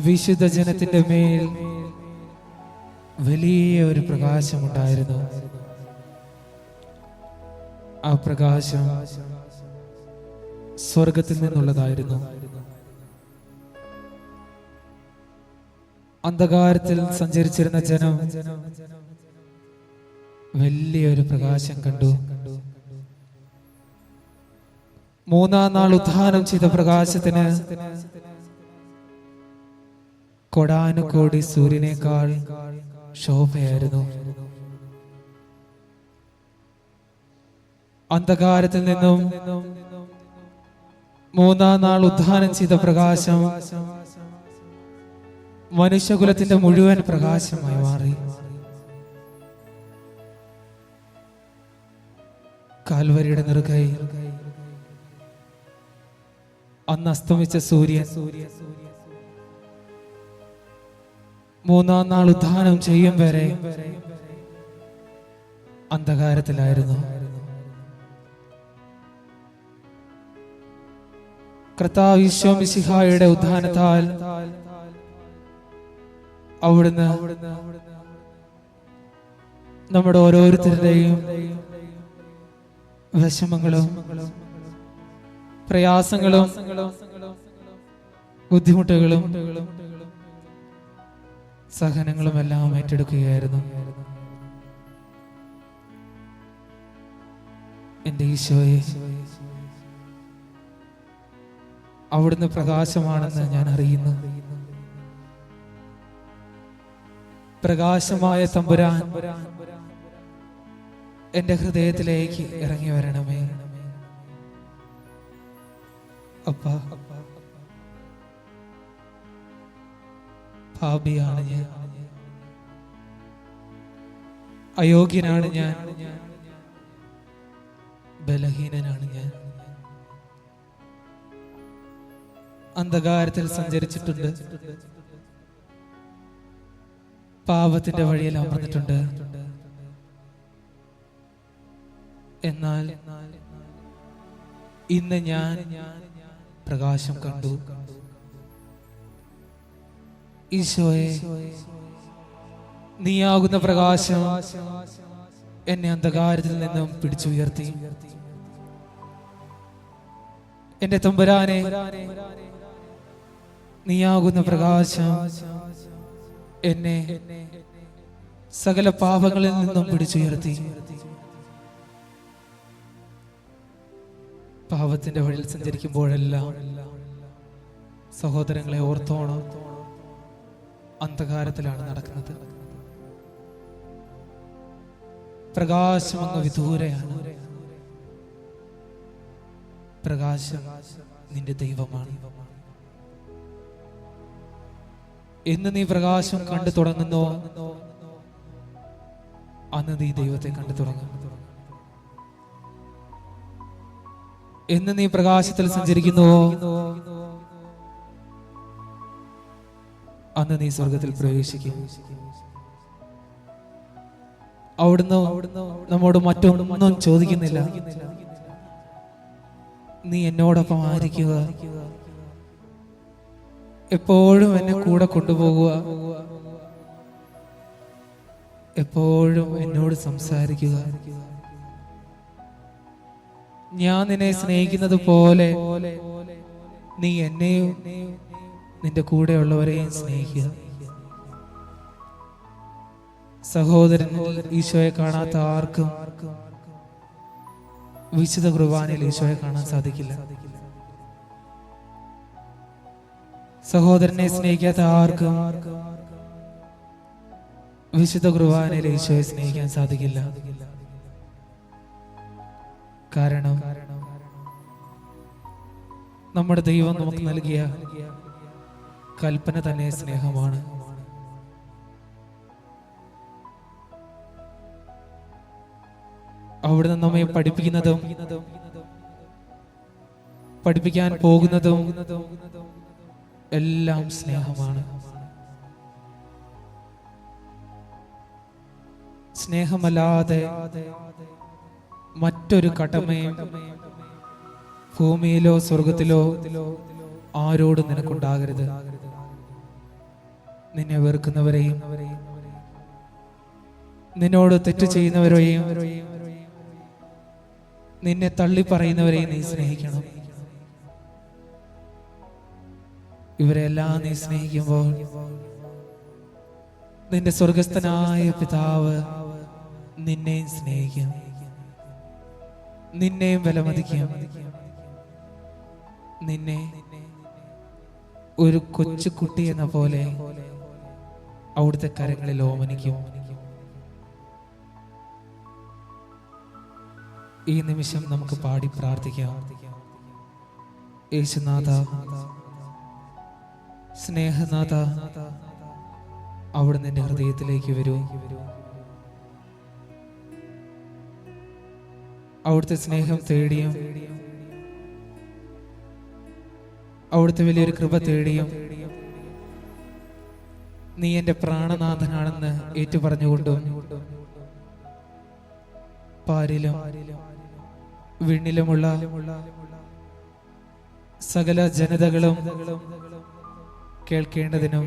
വിശുദ്ധ ജനത്തിന്റെ മേൽ വലിയ ഒരു പ്രകാശമുണ്ടായിരുന്നു. ആ പ്രകാശം സ്വർഗത്തിൽ നിന്നുള്ളതായിരുന്നു. അന്ധകാരത്തിൽ സഞ്ചരിച്ചിരുന്ന ജനം വലിയൊരു പ്രകാശം കണ്ടു. മൂന്നാം നാൾ ഉത്ഥാനം ചെയ്ത പ്രകാശത്തിന് കോടാനുകോടി സൂര്യനേക്കാൾ ശോഭയായിരുന്നു. അന്ധകാരത്തിൽ നിന്നും മൂന്നാം നാൾ ഉത്ഥാനം ചെയ്ത പ്രകാശം മനുഷ്യകുലത്തിന്റെ മുഴുവൻ പ്രകാശമായി മാറി. കാൽവരിയുടെ നെറുകൈ അന്ന് അസ്തമിച്ച സൂര്യൻ മൂന്നാം നാൾ ഉത്ഥാനം ചെയ്യും വരെ അന്ധകാരത്തിലായിരുന്നു. കർത്താവ് ഈശോ മിശിഹായുടെ ഉത്ഥാനത്താൽ അവിടുന്ന് നമ്മുടെ ഓരോരുത്തരുടെയും വിഷമങ്ങളും പ്രയാസങ്ങളും ബുദ്ധിമുട്ടുകളും സഹനങ്ങളും എല്ലാം ഏറ്റെടുക്കുകയായിരുന്നു. എന്റെ ഈശോയെ, അവിടുന്ന് പ്രകാശമാണെന്ന് ഞാൻ അറിയുന്നു. പ്രകാശമായ തമ്പുരാൻ എന്റെ ഹൃദയത്തിലേക്ക് ഇറങ്ങി വരണമേ. അപ്പാ, പാപിയാണ് ഞാൻ, അയോഗ്യനാണ് ഞാൻ, ബലഹീനനാണ് ഞാൻ. അന്ധകാരത്തിൽ സഞ്ചരിച്ചിട്ടുണ്ട്, പാപത്തിന്റെ വഴിയിൽ അമർന്നിട്ടുണ്ട്. എന്നാൽ ഇന്ന് ഞാൻ പ്രകാശം കണ്ടു. ഈശോയെ, നീയാകുന്ന പ്രകാശം എന്നെ അന്ധകാരത്തിൽ നിന്നും പിടിച്ചുയർത്തി. എന്റെ തമ്പുരാനെ, നീയാകുന്ന പ്രകാശം എന്നെ സകല പാപങ്ങളിൽ നിന്നും പിടിച്ചുയർത്തി. പാപത്തിന്റെ വഴിയിൽ സഞ്ചരിക്കുമ്പോഴെല്ലാം സഹോദരങ്ങളെ ഓർത്തോണം, അന്ധകാരത്തിലാണ് നടക്കുന്നത്. പ്രകാശം അങ്ങ് വിദൂരെയാണ്. പ്രകാശം നിന്റെ ദൈവമാണ്. എന്ന് നീ പ്രകാശം കണ്ടു തുടങ്ങുന്നോ, അന്ന് നീ ദൈവത്തെ കണ്ടു തുടങ്ങും. എന്ന് നീ പ്രകാശത്തിൽ സഞ്ചരിക്കുന്നുവോ, അന്ന് നീ സ്വർഗത്തിൽ പ്രവേശിക്കും. അവിടുന്ന് നമ്മോട് മറ്റൊന്നും ചോദിക്കുന്നില്ല. നീ എന്നോടൊപ്പം ആയിരിക്കുക, എപ്പോഴും എന്നെ കൂടെ കൊണ്ടുപോകുക, എപ്പോഴും എന്നോട് സംസാരിക്കുക. ഞാൻ നിന്നെ സ്നേഹിക്കുന്നത് പോലെ നീ എന്നെയും നിന്റെ കൂടെയുള്ളവരെയും സ്നേഹിക്കുക. സഹോദരൻ ഈശോയെ കാണാത്ത ആർക്കും വിശുദ്ധ കുർബാനയിൽ ഈശോയെ കാണാൻ സാധിക്കില്ല. സഹോദരനെ സ്നേഹിക്കാത്ത ആർക്കും വിശുദ്ധ കുർബാനയിൽ ഈശോയെ സ്നേഹിക്കാൻ സാധിക്കില്ല. കാരണം നമ്മുടെ ദൈവം നമുക്ക് നൽകിയ കൽപ്പന തന്നെ സ്നേഹമാണ്. അവിടുന്ന് നമ്മെ പഠിപ്പിക്കുന്നതും പഠിപ്പിക്കാൻ പോകുന്നതും എല്ലാം സ്നേഹമാണ്. സ്നേഹമല്ലാതെ മറ്റൊരു കടമയും ഭൂമിയിലോ സ്വർഗത്തിലോ ആരോടും നിനക്കുണ്ടാകരുത്. നിന്നെ വെറുക്കുന്നവരെയും നിന്നോട് തെറ്റ് ചെയ്യുന്നവരെയും നിന്നെ തള്ളി പറയുന്നവരെയും നീ സ്നേഹിക്കണം. ഇവരെല്ലാം നീ സ്നേഹിക്കുമ്പോൾ നിന്റെ സ്വർഗസ്ഥനായ പിതാവ് നിന്നെയും സ്നേഹിക്കും, നിന്നെയും വിലമതിക്കും. നിന്നെ ഒരു കൊച്ചു കുട്ടി എന്ന പോലെ അവിടുത്തെ കരങ്ങളിൽ ഓമനിക്കും. ഈ നിമിഷം നമുക്ക് പാടി പ്രാർത്ഥിക്കാം. യേശുനാഥ, സ്നേഹനാഥ, അവിടുന്ന് എന്റെ ഹൃദയത്തിലേക്ക് വരൂ. അവിടുത്തെ സ്നേഹം തേടിയും അവിടുത്തെ വലിയൊരു കൃപ തേടിയും നീ എന്റെ പ്രാണനാഥനാണെന്ന് ഏറ്റുപറഞ്ഞുകൊണ്ടും പാരിലും വിണ്ണിലുമുള്ള സകല ജനതകളും കേൾക്കേണ്ടതിനും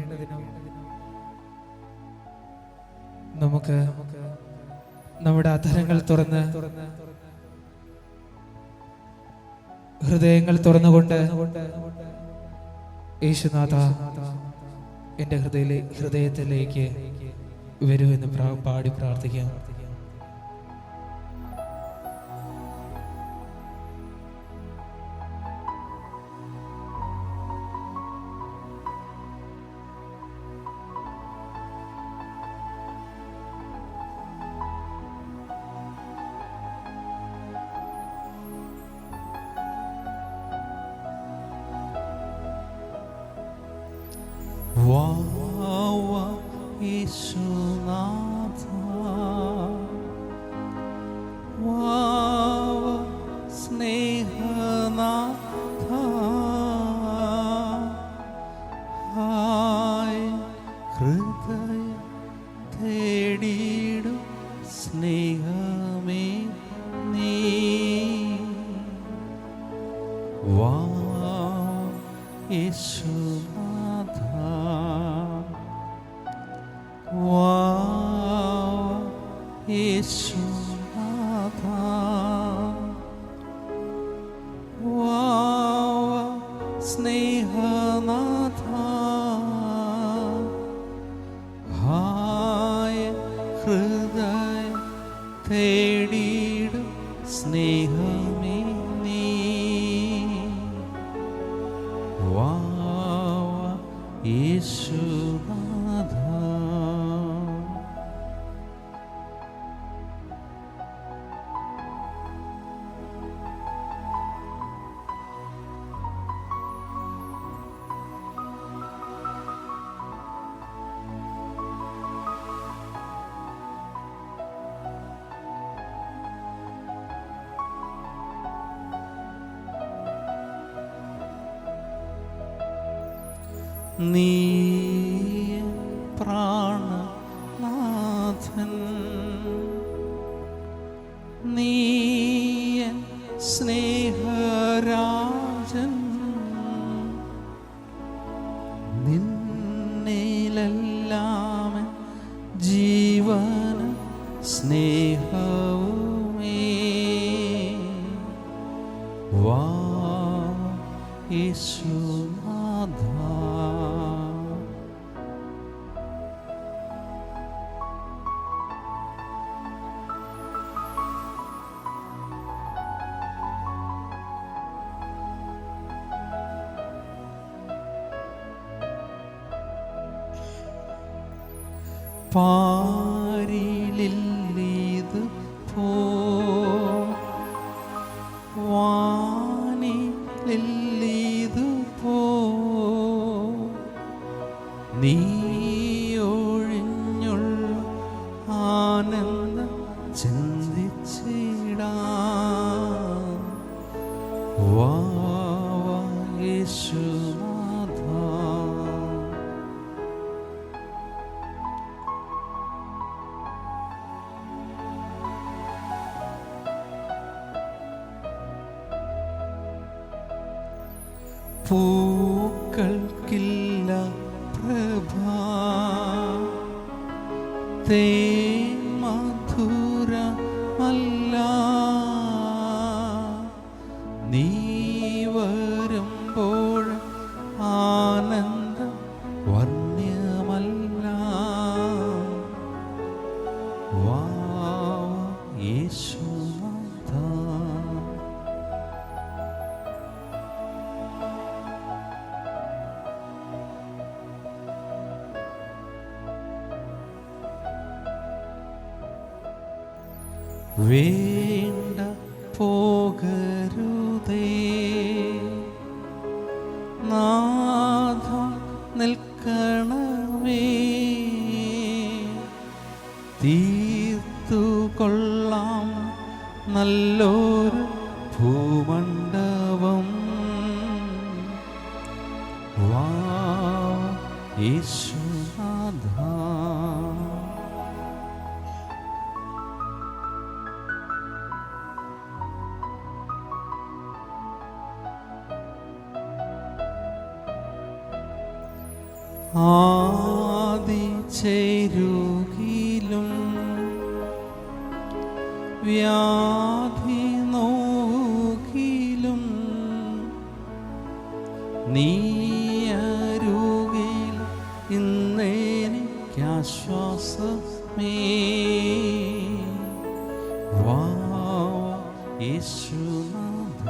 നമുക്ക് നമ്മുടെ അധരങ്ങൾ തുറന്ന് ഹൃദയങ്ങൾ തുറന്നുകൊണ്ട് യേശുനാഥ എന്റെ ഹൃദയത്തിലേക്ക് വരൂ എന്ന് പാടി പ്രാർത്ഥിക്കാം. യേശുനാഥ, സ്നേഹനാഥ, ഹൃദയ തേടിയിടും സ്നേഹമേ നീ യേശുനാഥ. യേശുനാഥ വാവ സ്നേഹനാഥ ഹായ ഹൃദയ തേടിയിടും സ്നേഹമേ നീ വാവ യേശുനാഥ നീ പ്രാണനാഥൻ നീ സ്നേഹരാജൻ നിന്നിലെല്ലാം ജീവന സ്നേഹവുമേ വാ യേശുനാഥ പാരിലില്ലിത് പോ വാനിലില്ലിത് പോ നീ ഒഴിഞ്ഞുള്ള ആനന്ദ ചിന്തിച്ചിടാം വാ യേശുനാഥ പൂക്കൾക്കില്ല പ്രഭ തേൻ മധുരമല്ല നീ വരുമ്പോൾ ആനന്ദ വർണ്ണ്യമല്ല വാ യേശുനാഥ വേണ്ട പോകരുതേ നാഥ നിൽക്കണമേ തീർത്തു കൊള്ളാം നല്ലൊരു ഭൂമണ്ഡപം വാ യേശുനാഥ ആദി ചേരുകിലും വ്യാധി നോക്കിലും നീ അരുകിൽ ഇന്നെനിക്കാശ്വാസമേ വാ യേശുനാഥ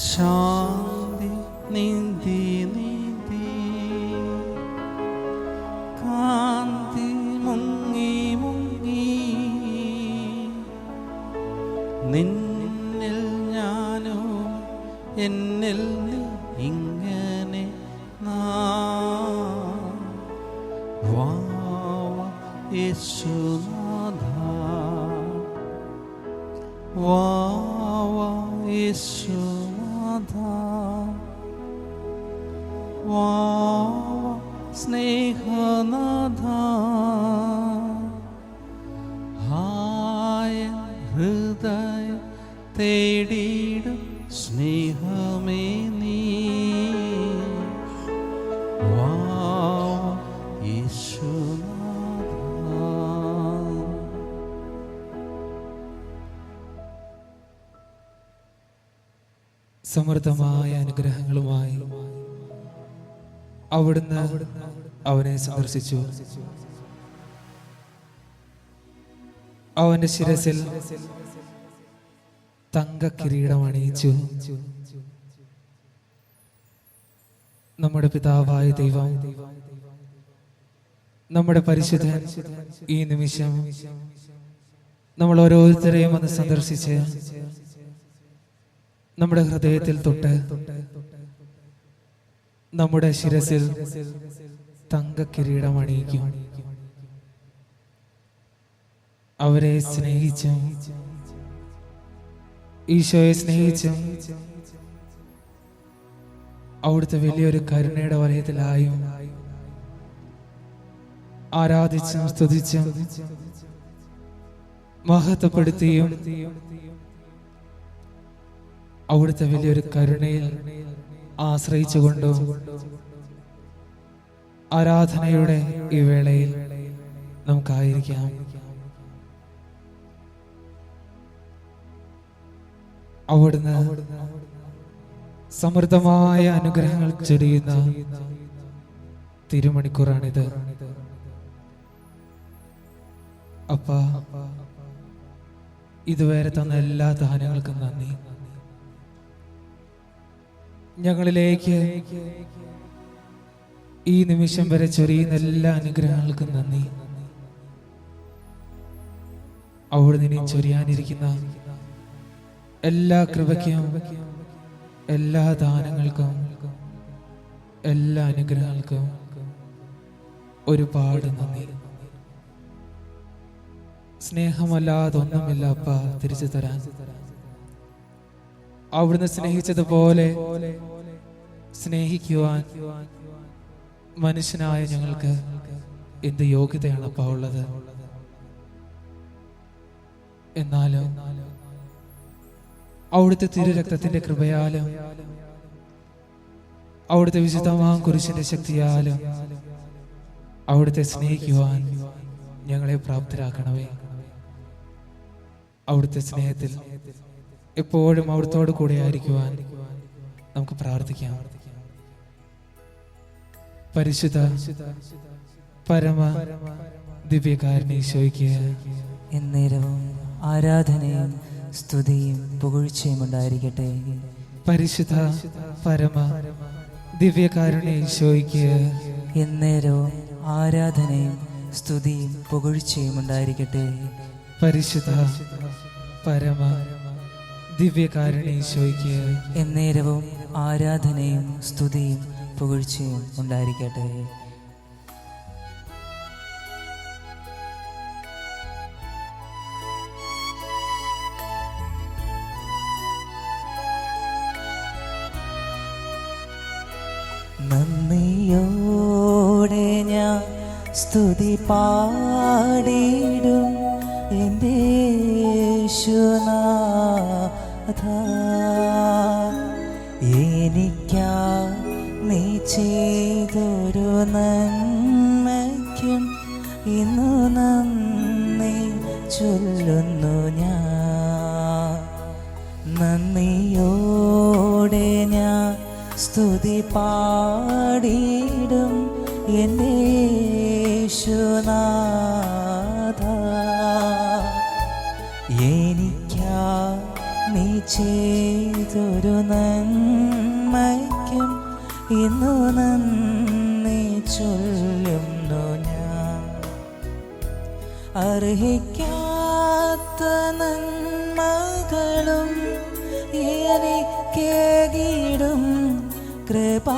ശാന്തി നീന്തി നീന്തി കാന്തി മുങ്ങി മുങ്ങി നിന്നിൽ ഞാനോ എന്നിൽ നീ ഇങ്ങനെ വാ യേശുനാഥ വാ യേശുനാഥ വാ സ്നേഹനാഥ ഹായ ഹൃദയ തേടിയിടും സ്നേഹമേ നീ വാ യേശുനാഥ. സമൃദ്ധമായ അനുഗ്രഹങ്ങളുമായി അവിടുന്ന് അവനെ സന്ദർശിച്ചു. അവന്റെ ശിരസിൽ തങ്ക കിരീടം അണിയിച്ചു. നമ്മുടെ പിതാവായ ദൈവം, നമ്മുടെ പരിശുദ്ധൻ ഈ നിമിഷം നമ്മൾ ഓരോരുത്തരെയും ഒന്ന് സന്ദർശിച്ച് നമ്മുടെ ഹൃദയത്തിൽ തൊട്ട് നമ്മുടെ ശിരസിൽ തങ്ക കിരീടം അണിയിക്കും. അവരെ സ്നേഹിച്ചും ഈശോയെ സ്നേഹിച്ചും അവിടുത്തെ വലിയൊരു കരുണയുടെ വലയത്തിലായും ആരാധിച്ചും സ്തുതിച്ചും മഹത്വപ്പെടുത്തിയും അവിടുത്തെ വലിയൊരു കരുണയിൽ ആശ്രയിച്ചുകൊണ്ടും ആരാധനയുടെ ഈ വേളയിൽ നമുക്കായിരിക്കാം. അവിടുന്ന് സമൃദ്ധമായ അനുഗ്രഹങ്ങൾ ചൊരിയുന്ന തിരുമണിക്കൂറാണിത്. അപ്പാ, ഇതുവരെ തന്ന എല്ലാ ദാനങ്ങൾക്കും നന്ദി. ഞങ്ങളിലേക്ക് ഈ നിമിഷം വരെ ചൊരിയുന്ന എല്ലാ അനുഗ്രഹങ്ങൾക്കും നന്ദി. അവിടുന്ന് ഇനി ചൊരിയാനിരിക്കുന്ന എല്ലാ കൃപയ്ക്കും, എല്ലാ ദാനങ്ങൾക്കും, എല്ലാ അനുഗ്രഹങ്ങൾക്കും ഒരുപാട് നന്ദി. സ്നേഹമല്ലാതെ ഒന്നുമില്ല അപ്പ തിരിച്ചു തരാൻ. അവിടുന്ന് സ്നേഹിച്ചതുപോലെ സ്നേഹിക്കുവാൻ മനുഷ്യനായ ഞങ്ങൾക്ക് എന്ത് യോഗ്യതയാണ് അപ്പ ഉള്ളത്? എന്നാലും അവിടുത്തെ തിരുരക്തത്തിന്റെ കൃപയാലും അവിടുത്തെ വിശുദ്ധമായ കുരിശിന്റെ ശക്തിയാലും അവിടുത്തെ സ്നേഹിക്കുവാൻ ഞങ്ങളെ പ്രാപ്തരാക്കണമേ. അവിടുത്തെ സ്നേഹത്തിൽ എപ്പോഴും അവിടുത്തോട് കൂടെ ആയിരിക്കുവാൻ നമുക്ക് പ്രാർത്ഥിക്കാം. പരിശുദ്ധ പരമ ദിവ്യകാരുണ്യ ഈശോയ്ക്ക് എന്നേരവും ആരാധനയും സ്തുതിയും പുകഴ്ചയും ഉണ്ടായിരിക്കട്ടെ. പരിശുദ്ധ പരമ ദിവ്യകാരുണ്യ ഈശോയ്ക്ക് എന്നേരവും ആരാധനയും സ്തുതിയും പുകഴ്ചയും ഉണ്ടായിരിക്കട്ടെ. പരിശുദ്ധ പരമ ദിവ്യകാരുണ്യ ഈശോയ്ക്ക് എന്നേരവും ആരാധനയും സ്തുതിയും പുകഴ്ചയും ഉണ്ടായിരിക്കട്ടെ. നന്ദിയോടെ ഞാൻ സ്തുതി പാടിടും എൻ്റെ യേശുനാഥ. എനിക്കാ നീ ചെയ്തൊരു നന്മയ്ക്കും ഇന്നു നന്ദി ചൊല്ലുന്നു ഞാൻ. നന്ദിയോടെ ഞാൻ സ്തുതി പാടിടും എൻ്റെ യേശുനാഥ. എനിക്കാ നീ ചെയ്തൊരു നന്മയ്ക്കും ഇന്നു നന്ദി ചൊല്ലുന്നു ഞാൻ. അർഹിക്കാത്ത നന്മകളും എനിക്കേകിടും കൃപാധികേ.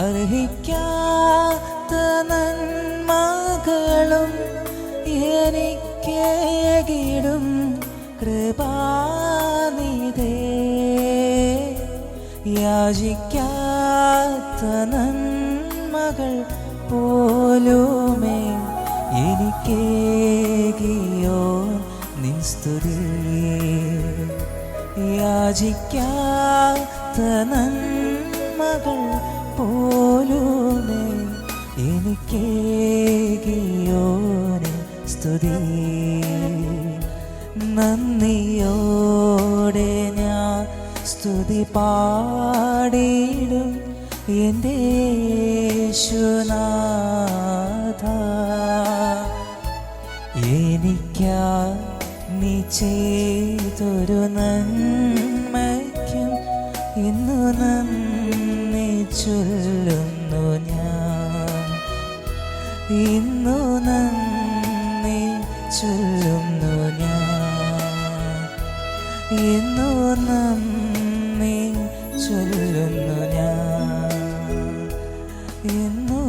അർഹിക്കാത്ത നന്മകളും എനിക്കേകിടും കൃപാനിധേ. യാചിക്കാത്ത നന്മകൾ പോലുമേ എനിക്കേകിയോ നിൻ സ്തുതി യാചിക്കാത്ത നന്മകൾ പോലുമേ എനിക്കേകിയോനെ സ്തുതി നന്ദിയോടെ ഞാൻ സ്തുതി പാടിയിടും എൻ്റെ യേശുനാഥ എനിക്കാ നീ ചെയ്തൊരു നന്മയ്ക്കും ഇന്നു നന്ദി ചൊല്ലുന്നു ഞാൻ ഇന്നു നന്ദി ചൊല്ലുന്നു ഞാൻ ഇന്നു നന്ദി ചൊല്ലുന്നു ഞാൻ ഇന്നു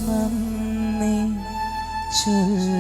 നന്ദി ചൊല്ലുന്നു